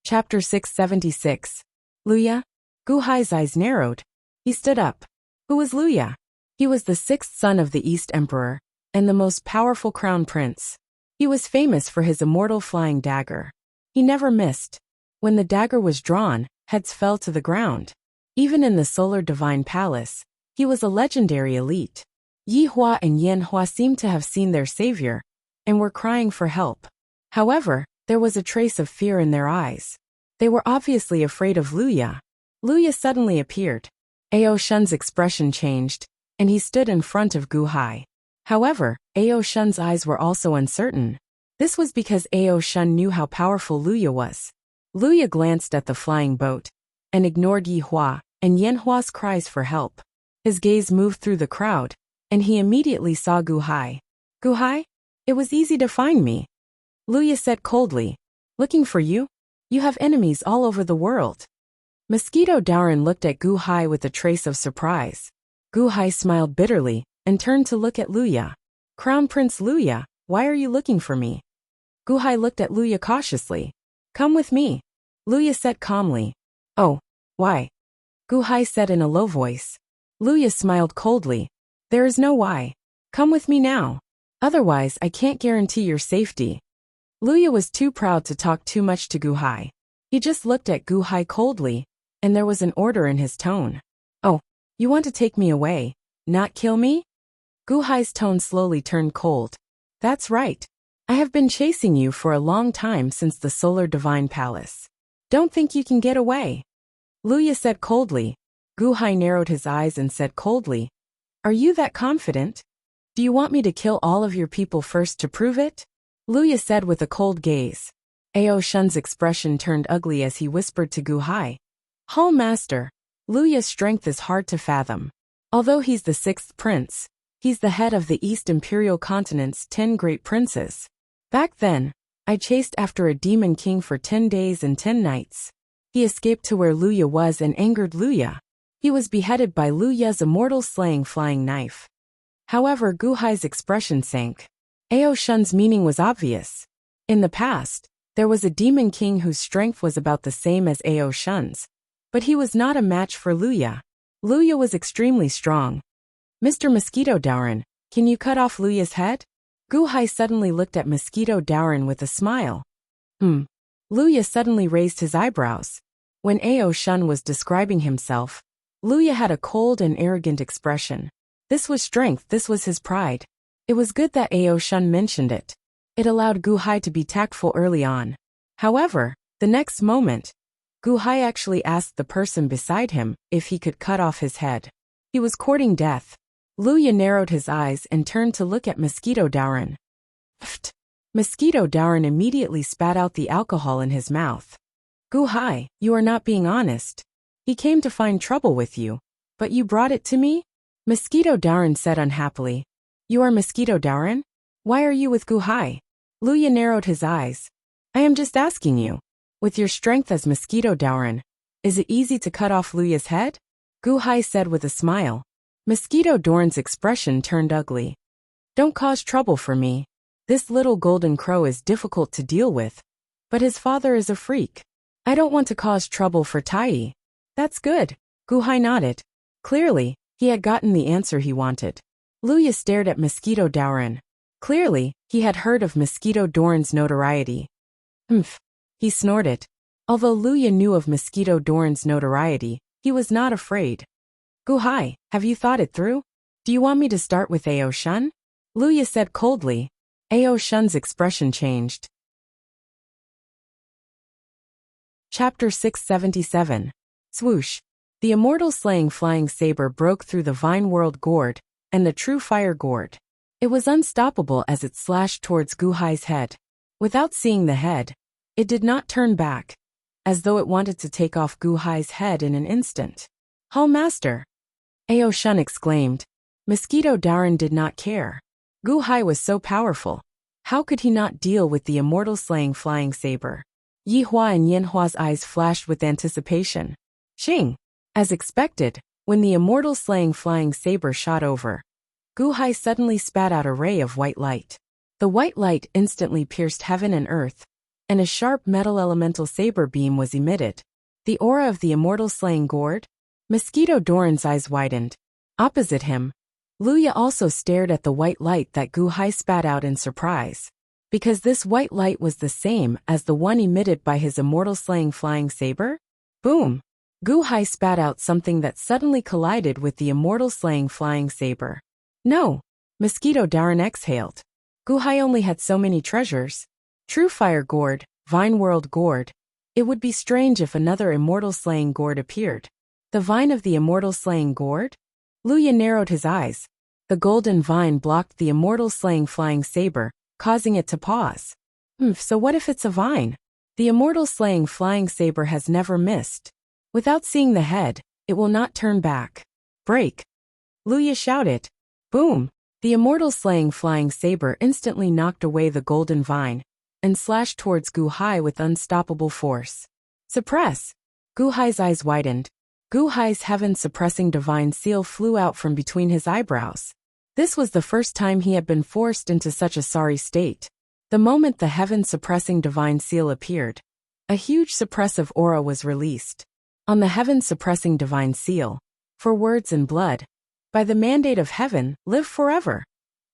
Chapter 676. Luya? Gu Hai's eyes narrowed. He stood up. Who was Luya? He was the 6th son of the East Emperor, and the most powerful crown prince. He was famous for his immortal flying dagger. He never missed. When the dagger was drawn, heads fell to the ground. Even in the Solar Divine Palace, he was a legendary elite. Yi Hua and Yan Hua seemed to have seen their savior, and were crying for help. However, there was a trace of fear in their eyes. They were obviously afraid of Luya. Luya suddenly appeared. Ao Shun's expression changed, and he stood in front of Gu Hai. However, Ao Shun's eyes were also uncertain. This was because Ao Shun knew how powerful Luya was. Luya glanced at the flying boat and ignored Yi Hua and Yan Hua's cries for help. His gaze moved through the crowd, and he immediately saw Gu Hai. Gu Hai? It was easy to find me. Luya said coldly. Looking for you? You have enemies all over the world. Mosquito Daran looked at Gu Hai with a trace of surprise. Gu Hai smiled bitterly and turned to look at Luya. Crown Prince Luya, why are you looking for me? Gu Hai looked at Luya cautiously. Come with me. Luya said calmly. Oh, why? Gu Hai said in a low voice. Luya smiled coldly. There is no why. Come with me now. Otherwise, I can't guarantee your safety. Luya was too proud to talk too much to Gu Hai. He just looked at Gu Hai coldly, and there was an order in his tone. You want to take me away, not kill me? Gu Hai's tone slowly turned cold. That's right. I have been chasing you for a long time since the Solar Divine Palace. Don't think you can get away. Luya said coldly. Gu Hai narrowed his eyes and said coldly, Are you that confident? Do you want me to kill all of your people first to prove it? Luya said with a cold gaze. Ao Shun's expression turned ugly as he whispered to Gu Hai. Hall Master, Luya's strength is hard to fathom. Although he's the 6th prince, he's the head of the East Imperial Continent's 10 great princes. Back then, I chased after a demon king for 10 days and 10 nights. He escaped to where Luya was and angered Luya. He was beheaded by Luya's immortal slaying flying knife. However, Gu Hai's expression sank. Ao Shun's meaning was obvious. In the past, there was a demon king whose strength was about the same as Ao Shun's, but he was not a match for Luya. Luya was extremely strong. Mr. Mosquito Dauren, can you cut off Luya's head? Gu Hai suddenly looked at Mosquito Dauren with a smile. Luya suddenly raised his eyebrows. When Ao Shun was describing himself, Luya had a cold and arrogant expression. This was strength, this was his pride. It was good that Ao Shun mentioned it. It allowed Gu Hai to be tactful early on. However, the next moment, Gu Hai actually asked the person beside him if he could cut off his head. He was courting death. Luya narrowed his eyes and turned to look at Mosquito Dauren. Pfft! Mosquito Dauren immediately spat out the alcohol in his mouth. Gu Hai, you are not being honest. He came to find trouble with you, but you brought it to me? Mosquito Dauren said unhappily. You are Mosquito Dauren? Why are you with Gu Hai? Luya narrowed his eyes. I am just asking you. With your strength as Mosquito Dauren, is it easy to cut off Luya's head? Gu Hai said with a smile. Mosquito Dauren's expression turned ugly. Don't cause trouble for me. This little golden crow is difficult to deal with, but his father is a freak. I don't want to cause trouble for Tai. That's good. Gu Hai nodded. Clearly, he had gotten the answer he wanted. Luya stared at Mosquito Dauren. Clearly, he had heard of Mosquito Dauren's notoriety. Humph. He snorted. Although Luya knew of Mosquito Dauren's notoriety, he was not afraid. Gu Hai, have you thought it through? Do you want me to start with Ao Shun? Luya said coldly. Ao Shun's expression changed. Chapter 677. Swoosh. The immortal slaying flying saber broke through the Vine World Gourd and the True Fire Gourd. It was unstoppable as it slashed towards Gu Hai's head. Without seeing the head, it did not turn back, as though it wanted to take off Gu Hai's head in an instant. Hall Master! Ao Shun exclaimed. Mosquito Dauren did not care. Gu Hai was so powerful. How could he not deal with the immortal slaying flying saber? Yi Hua and Yin Hua's eyes flashed with anticipation. Xing! As expected, when the immortal slaying flying saber shot over, Gu Hai suddenly spat out a ray of white light. The white light instantly pierced heaven and earth, and a sharp metal elemental saber beam was emitted. The aura of the immortal slaying gourd? Mosquito Dauren's eyes widened. Opposite him, Luya also stared at the white light that Gu Hai spat out in surprise. Because this white light was the same as the one emitted by his immortal slaying flying saber? Boom! Gu Hai spat out something that suddenly collided with the immortal slaying flying saber. No! Mosquito Dauren exhaled. Gu Hai only had so many treasures. True Fire Gourd, Vine World Gourd. It would be strange if another immortal slaying gourd appeared. The vine of the immortal slaying gourd? Luya narrowed his eyes. The golden vine blocked the immortal slaying flying saber, causing it to pause. So what if it's a vine? The immortal slaying flying saber has never missed. Without seeing the head, it will not turn back. Break! Luya shouted. Boom! The immortal slaying flying saber instantly knocked away the golden vine and slashed towards Gu Hai with unstoppable force. Suppress! Gu Hai's eyes widened. Gu Hai's heaven-suppressing divine seal flew out from between his eyebrows. This was the first time he had been forced into such a sorry state. The moment the heaven-suppressing divine seal appeared, a huge suppressive aura was released. On the heaven-suppressing divine seal, for words and blood, by the mandate of heaven, live forever,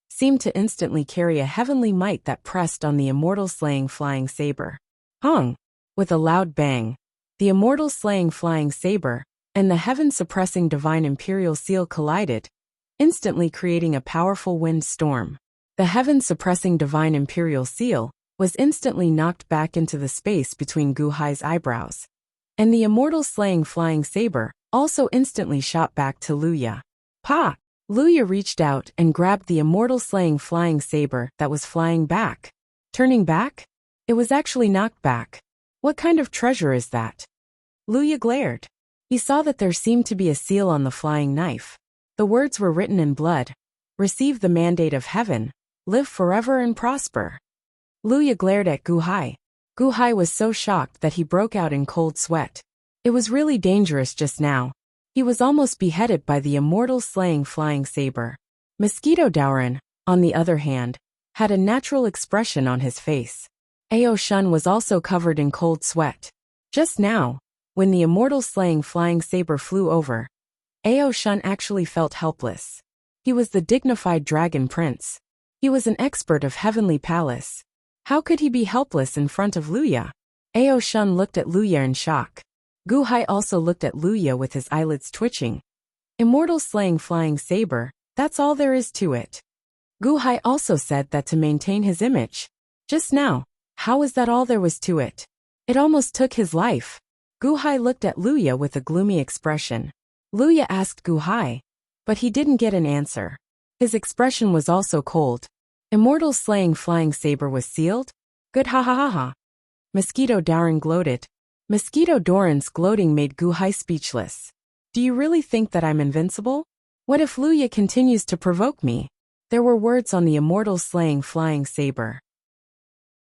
seemed to instantly carry a heavenly might that pressed on the immortal slaying flying saber. Hung! With a loud bang, the immortal slaying flying saber and the heaven-suppressing divine imperial seal collided, instantly creating a powerful wind storm. The heaven-suppressing divine imperial seal was instantly knocked back into the space between Gu Hai's eyebrows, and the immortal slaying flying saber also instantly shot back to Luya. Pa! Luya reached out and grabbed the immortal slaying flying saber that was flying back. Turning back? It was actually knocked back. What kind of treasure is that? Luya glared. He saw that there seemed to be a seal on the flying knife. The words were written in blood. Receive the mandate of heaven. Live forever and prosper. Luya glared at Gu Hai. Gu Hai was so shocked that he broke out in cold sweat. It was really dangerous just now. He was almost beheaded by the immortal slaying flying saber. Mosquito Daoran, on the other hand, had a natural expression on his face. Ao Shun was also covered in cold sweat. Just now, when the immortal slaying flying saber flew over, Ao Shun actually felt helpless. He was the dignified dragon prince. He was an expert of Heavenly Palace. How could he be helpless in front of Luya? Ao Shun looked at Luya in shock. Gu Hai also looked at Luya with his eyelids twitching. Immortal slaying flying saber, that's all there is to it. Gu Hai also said that to maintain his image. Just now, how is that all there was to it? It almost took his life. Gu Hai looked at Luya with a gloomy expression. Luya asked Gu Hai, but he didn't get an answer. His expression was also cold. Immortal slaying flying saber was sealed? Good ha ha ha ha. Mosquito Daoran gloated. Mosquito Doran's gloating made Gu Hai speechless. Do you really think that I'm invincible? What if Luya continues to provoke me? There were words on the immortal slaying flying saber.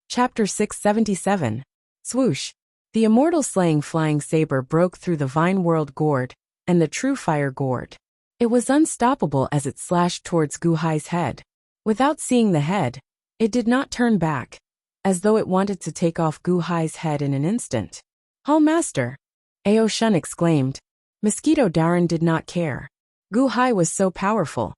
Chapter 677. Swoosh. The immortal slaying flying saber broke through the Vine World Gourd and the True Fire Gourd. It was unstoppable as it slashed towards Gu Hai's head. Without seeing the head, it did not turn back, as though it wanted to take off Gu Hai's head in an instant. Hall Master! Ao Shun exclaimed. Mosquito Daoran did not care. Gu Hai was so powerful.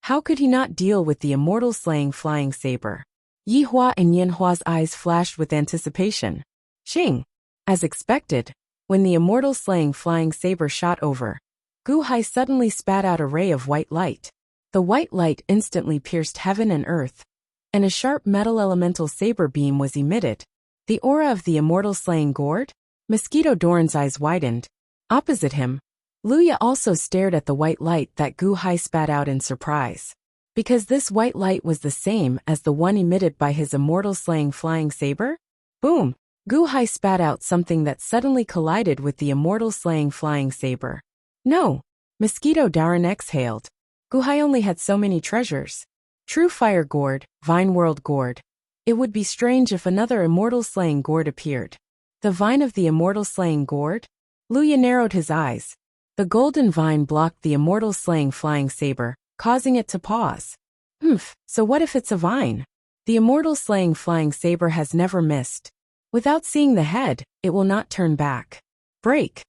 How could he not deal with the immortal slaying flying saber? Yi Hua and Yin Hua's eyes flashed with anticipation. Xing! As expected, when the immortal slaying flying saber shot over, Gu Hai suddenly spat out a ray of white light. The white light instantly pierced heaven and earth, and a sharp metal elemental saber beam was emitted. The aura of the immortal slaying gourd? Mosquito Doran's eyes widened. Opposite him, Luya also stared at the white light that Gu Hai spat out in surprise. Because this white light was the same as the one emitted by his immortal slaying flying saber? Boom! Gu Hai spat out something that suddenly collided with the immortal slaying flying saber. No! Mosquito Daoran exhaled. Gu Hai only had so many treasures. True Fire Gourd, Vine World Gourd. It would be strange if another immortal slaying gourd appeared. The vine of the immortal slaying gourd? Luya narrowed his eyes. The golden vine blocked the immortal slaying flying saber, causing it to pause. So what if it's a vine? The immortal slaying flying saber has never missed. Without seeing the head, it will not turn back. Break!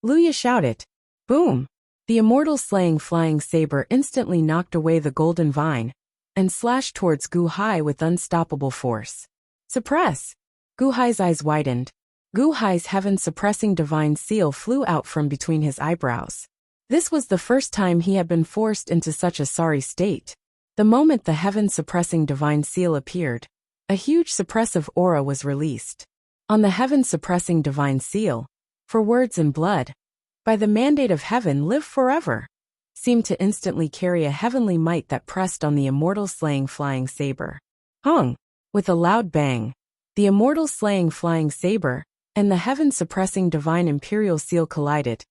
Luya shouted. Boom! The immortal slaying flying saber instantly knocked away the golden vine and slashed towards Gu Hai with unstoppable force. Suppress! Gu Hai's eyes widened. Gu Hai's heaven-suppressing divine seal flew out from between his eyebrows. This was the first time he had been forced into such a sorry state. The moment the heaven-suppressing divine seal appeared, a huge suppressive aura was released. On the heaven-suppressing divine seal, for words and blood, by the mandate of heaven live forever, seemed to instantly carry a heavenly might that pressed on the immortal slaying flying saber. Hung! With a loud bang, the immortal slaying flying saber and the heaven-suppressing divine imperial seal collided,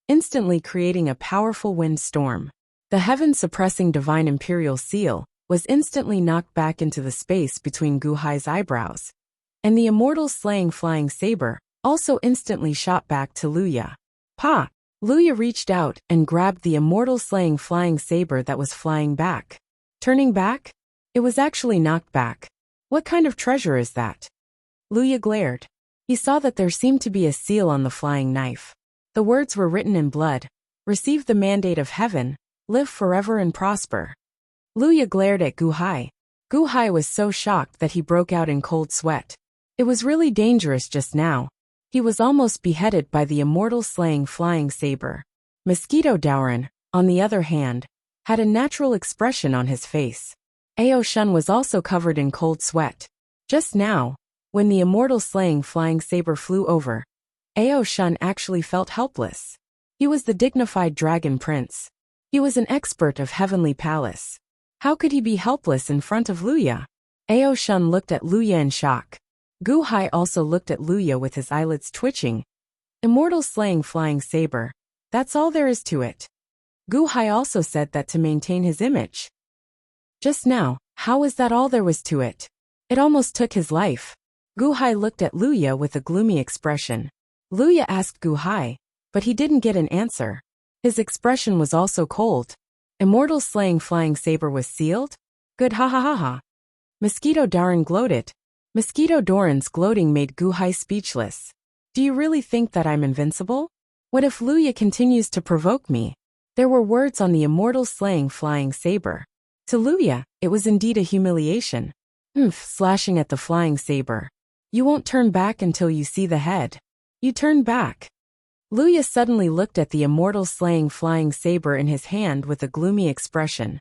instantly creating a powerful wind storm. The heaven-suppressing divine imperial seal was instantly knocked back into the space between Gu Hai's eyebrows, and the immortal slaying flying saber also instantly shot back to Luya. Pa! Luya reached out and grabbed the immortal slaying flying saber that was flying back. Turning back? It was actually knocked back. What kind of treasure is that? Luya glared. He saw that there seemed to be a seal on the flying knife. The words were written in blood. Receive the mandate of heaven, live forever and prosper. Luya glared at Gu Hai. Gu Hai was so shocked that he broke out in cold sweat. It was really dangerous just now. He was almost beheaded by the immortal slaying flying saber. Mosquito Daoran, on the other hand, had a natural expression on his face. Ao Shun was also covered in cold sweat. Just now, when the immortal slaying flying saber flew over, Ao Shun actually felt helpless. He was the dignified dragon prince. He was an expert of Heavenly Palace. How could he be helpless in front of Luya? Ao Shun looked at Luya in shock. Gu Hai also looked at Luya with his eyelids twitching. Immortal slaying flying saber. That's all there is to it. Gu Hai also said that to maintain his image. Just now, how is that all there was to it? It almost took his life. Gu Hai looked at Luya with a gloomy expression. Luya asked Gu Hai, but he didn't get an answer. His expression was also cold. Immortal slaying flying saber was sealed? Good, ha ha ha ha. Mosquito Daoran gloated. Mosquito Daoran's gloating made Gu Hai speechless. Do you really think that I'm invincible? What if Luya continues to provoke me? There were words on the immortal slaying flying saber. To Luya, it was indeed a humiliation. Slashing at the flying saber. You won't turn back until you see the head. You turn back. Luya suddenly looked at the immortal slaying flying saber in his hand with a gloomy expression.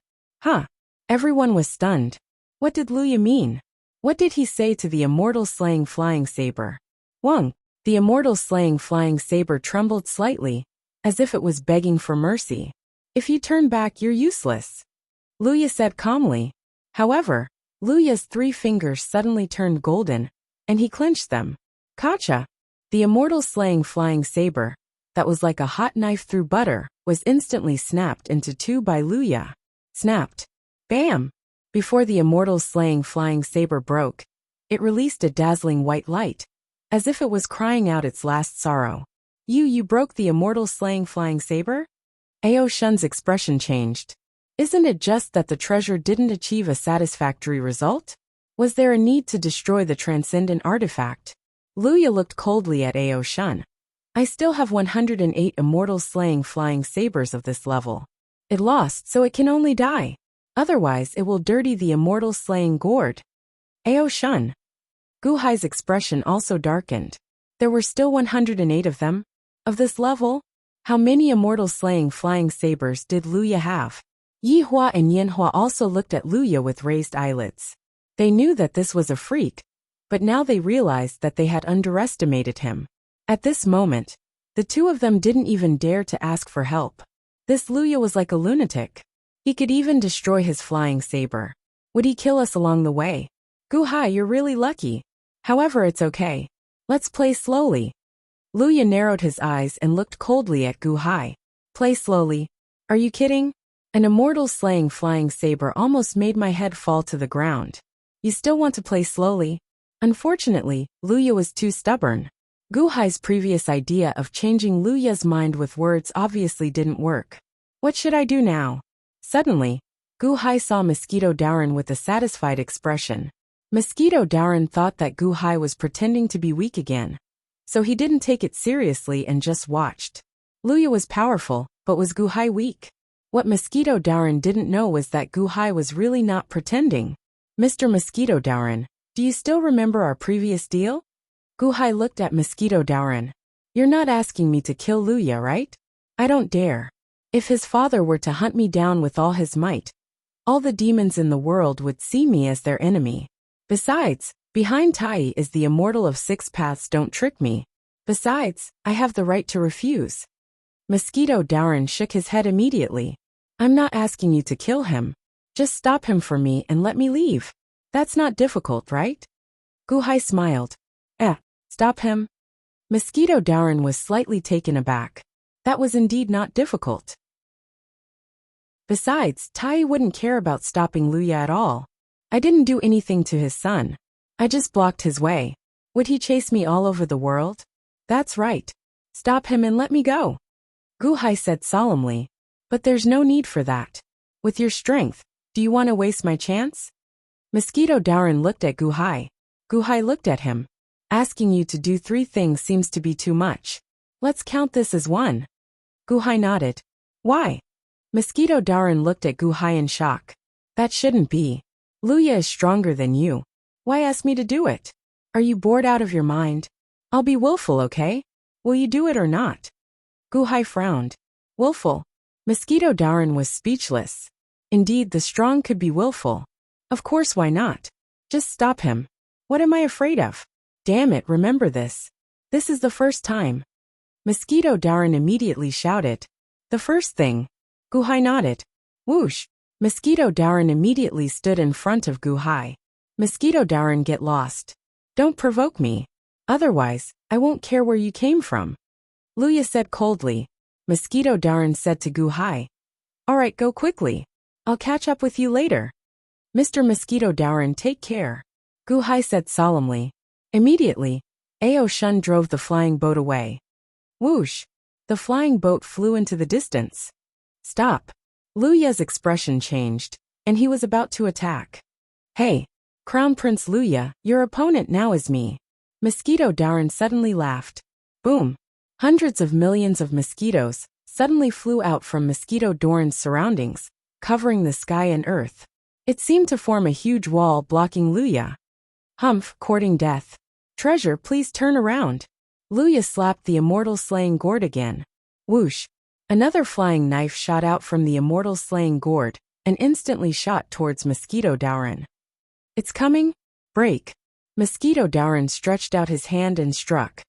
Everyone was stunned. What did Luya mean? What did he say to the immortal slaying flying saber? Wang. The immortal slaying flying saber trembled slightly, as if it was begging for mercy. If you turn back, you're useless, Luya said calmly. However, Luya's 3 fingers suddenly turned golden, and he clenched them. Kacha! The immortal slaying flying saber, that was like a hot knife through butter, was instantly snapped into 2 by Luya. Snapped. Bam! Before the immortal slaying flying saber broke, it released a dazzling white light, as if it was crying out its last sorrow. You broke the immortal slaying flying saber? Ao Shun's expression changed. Isn't it just that the treasure didn't achieve a satisfactory result? Was there a need to destroy the transcendent artifact? Luya looked coldly at Ao Shun. I still have 108 immortal slaying flying sabers of this level. It lost, so it can only die. Otherwise, it will dirty the immortal slaying gourd. Ao Shun. Gu Hai's expression also darkened. There were still 108 of them? Of this level? How many immortal slaying flying sabers did Luya have? Yi Hua and Yin Hua also looked at Luya with raised eyelids. They knew that this was a freak, but now they realized that they had underestimated him. At this moment, the 2 of them didn't even dare to ask for help. This Luya was like a lunatic. He could even destroy his flying saber. Would he kill us along the way? Gu Hai, you're really lucky. However, it's okay. Let's play slowly. Luya narrowed his eyes and looked coldly at Gu Hai. Play slowly? Are you kidding? An immortal slaying flying saber almost made my head fall to the ground. You still want to play slowly? Unfortunately, Luya was too stubborn. Gu Hai's previous idea of changing Luya's mind with words obviously didn't work. What should I do now? Suddenly, Gu Hai saw Mosquito Daoran with a satisfied expression. Mosquito Daoran thought that Gu Hai was pretending to be weak again, so he didn't take it seriously and just watched. Luya was powerful, but was Gu Hai weak? What Mosquito Daoran didn't know was that Gu Hai was really not pretending. Mr. Mosquito Daoran, do you still remember our previous deal? Gu Hai looked at Mosquito Daoran. You're not asking me to kill Luya, right? I don't dare. If his father were to hunt me down with all his might, all the demons in the world would see me as their enemy. Besides, behind Tai is the immortal of 6 paths. Don't trick me. Besides, I have the right to refuse. Mosquito Daoran shook his head immediately. I'm not asking you to kill him. Just stop him for me and let me leave. That's not difficult, right? Gu Hai smiled. Stop him? Mosquito Daoran was slightly taken aback. That was indeed not difficult. Besides, Tai wouldn't care about stopping Luya at all. I didn't do anything to his son. I just blocked his way. Would he chase me all over the world? That's right. Stop him and let me go. Gu Hai said solemnly. But there's no need for that. With your strength, do you want to waste my chance? Mosquito Daoran looked at Gu Hai. Gu Hai looked at him. Asking you to do 3 things seems to be too much. Let's count this as 1. Gu Hai nodded. Why? Mosquito Daoran looked at Gu Hai in shock. That shouldn't be. Luya is stronger than you. Why ask me to do it? Are you bored out of your mind? I'll be willful, okay? Will you do it or not? Gu Hai frowned. Willful. Mosquito Darren was speechless. Indeed, the strong could be willful. Of course, why not? Just stop him. What am I afraid of? Damn it, remember this. This is the first time. Mosquito Darren immediately shouted. The first thing. Gu Hai nodded. Whoosh. Mosquito Darren immediately stood in front of Gu Hai. Mosquito Darren, get lost. Don't provoke me. Otherwise, I won't care where you came from. Luya said coldly. Mosquito Darren said to Gu Hai. Alright, go quickly. I'll catch up with you later. Mr. Mosquito Darren, take care. Gu Hai said solemnly. Immediately, Ao Shun drove the flying boat away. Whoosh! The flying boat flew into the distance. Stop! Luya's expression changed, and he was about to attack. Hey! Crown Prince Luya, your opponent now is me. Mosquito Darren suddenly laughed. Boom! Hundreds of millions of mosquitoes suddenly flew out from Mosquito Darren's surroundings, covering the sky and earth. It seemed to form a huge wall blocking Luya. Humph, courting death. Treasure, please turn around. Luya slapped the Immortal slaying gourd again. Whoosh! Another flying knife shot out from the Immortal slaying gourd and instantly shot towards Mosquito Darren. It's coming? Break! Mosquito Darren stretched out his hand and struck.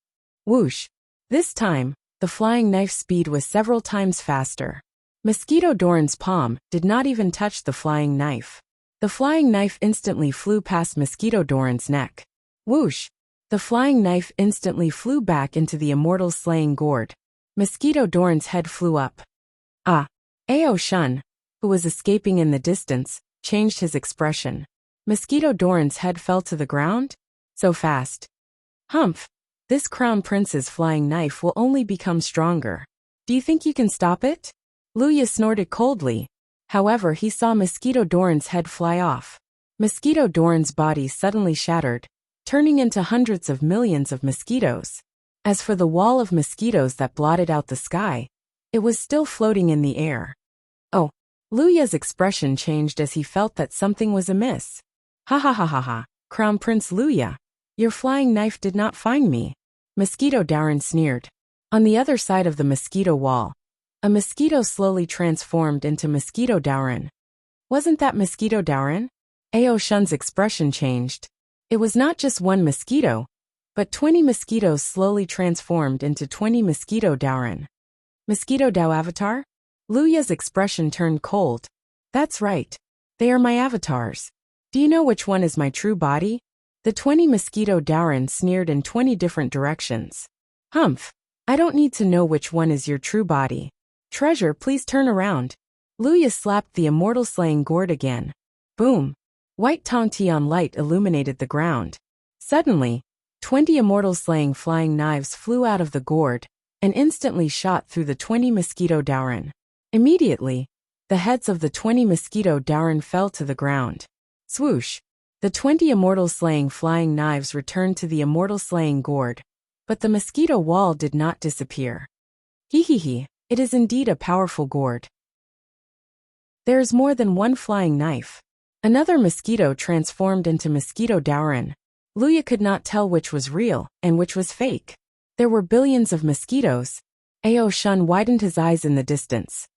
Whoosh! This time, the flying knife's speed was several times faster. Mosquito Darren's palm did not even touch the flying knife. The flying knife instantly flew past Mosquito Darren's neck. Whoosh! The flying knife instantly flew back into the Immortal slaying gourd. Mosquito Darren's head flew up. Ah! Ao Shun, who was escaping in the distance, changed his expression. Mosquito Darren's head fell to the ground? So fast. Humph! This Crown Prince's flying knife will only become stronger. Do you think you can stop it? Luya snorted coldly. However, he saw Mosquito Darren's head fly off. Mosquito Darren's body suddenly shattered, turning into hundreds of millions of mosquitoes. As for the wall of mosquitoes that blotted out the sky, it was still floating in the air. Oh! Luya's expression changed as he felt that something was amiss. Ha ha ha ha ha, Crown Prince Luya. Your flying knife did not find me. Mosquito Darren sneered. On the other side of the mosquito wall, a mosquito slowly transformed into Mosquito Darren. Wasn't that Mosquito Darren? Ao Shun's expression changed. It was not just one mosquito, but 20 mosquitoes slowly transformed into 20 Mosquito Darren. Mosquito Dao Avatar? Luya's expression turned cold. That's right. They are my avatars. Do you know which one is my true body? The 20 Mosquito Darren sneered in 20 different directions. Humph! I don't need to know which one is your true body. Treasure, please turn around. Luya slapped the Immortal slaying gourd again. Boom! White Tongtian light illuminated the ground. Suddenly, 20 Immortal slaying flying knives flew out of the gourd and instantly shot through the 20 Mosquito Darren. Immediately, the heads of the 20 Mosquito Darren fell to the ground. Swoosh! The 20 Immortal slaying flying knives returned to the Immortal slaying gourd, but the mosquito wall did not disappear. Hee hee hee, it is indeed a powerful gourd. There is more than one flying knife. Another mosquito transformed into Mosquito Darren. Luya could not tell which was real and which was fake. There were billions of mosquitoes. Ao Shun widened his eyes in the distance.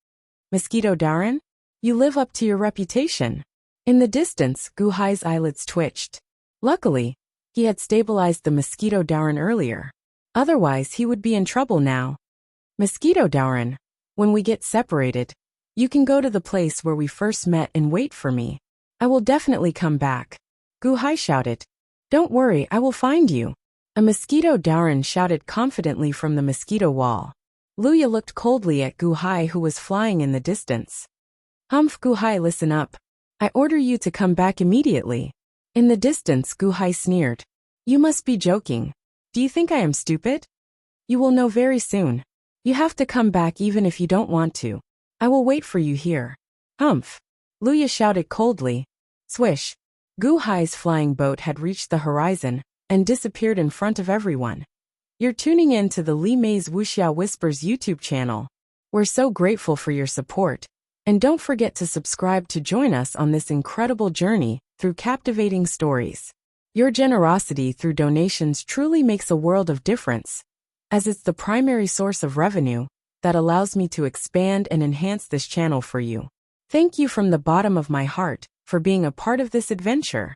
Mosquito Darren? You live up to your reputation. In the distance, Gu Hai's eyelids twitched. Luckily, he had stabilized the Mosquito Darren earlier. Otherwise, he would be in trouble now. Mosquito Darren, when we get separated, you can go to the place where we first met and wait for me. I will definitely come back. Gu Hai shouted. Don't worry, I will find you. A Mosquito Darren shouted confidently from the mosquito wall. Luya looked coldly at Gu Hai, who was flying in the distance. Humph, Gu Hai, listen up. I order you to come back immediately. In the distance, Gu Hai sneered. You must be joking. Do you think I am stupid? You will know very soon. You have to come back even if you don't want to. I will wait for you here. Humph! Luya shouted coldly. Swish! Gu Hai's flying boat had reached the horizon and disappeared in front of everyone. You're tuning in to the Li Mei's Wuxia Whispers YouTube channel. We're so grateful for your support. And don't forget to subscribe to join us on this incredible journey through captivating stories. Your generosity through donations truly makes a world of difference, as it's the primary source of revenue that allows me to expand and enhance this channel for you. Thank you from the bottom of my heart for being a part of this adventure.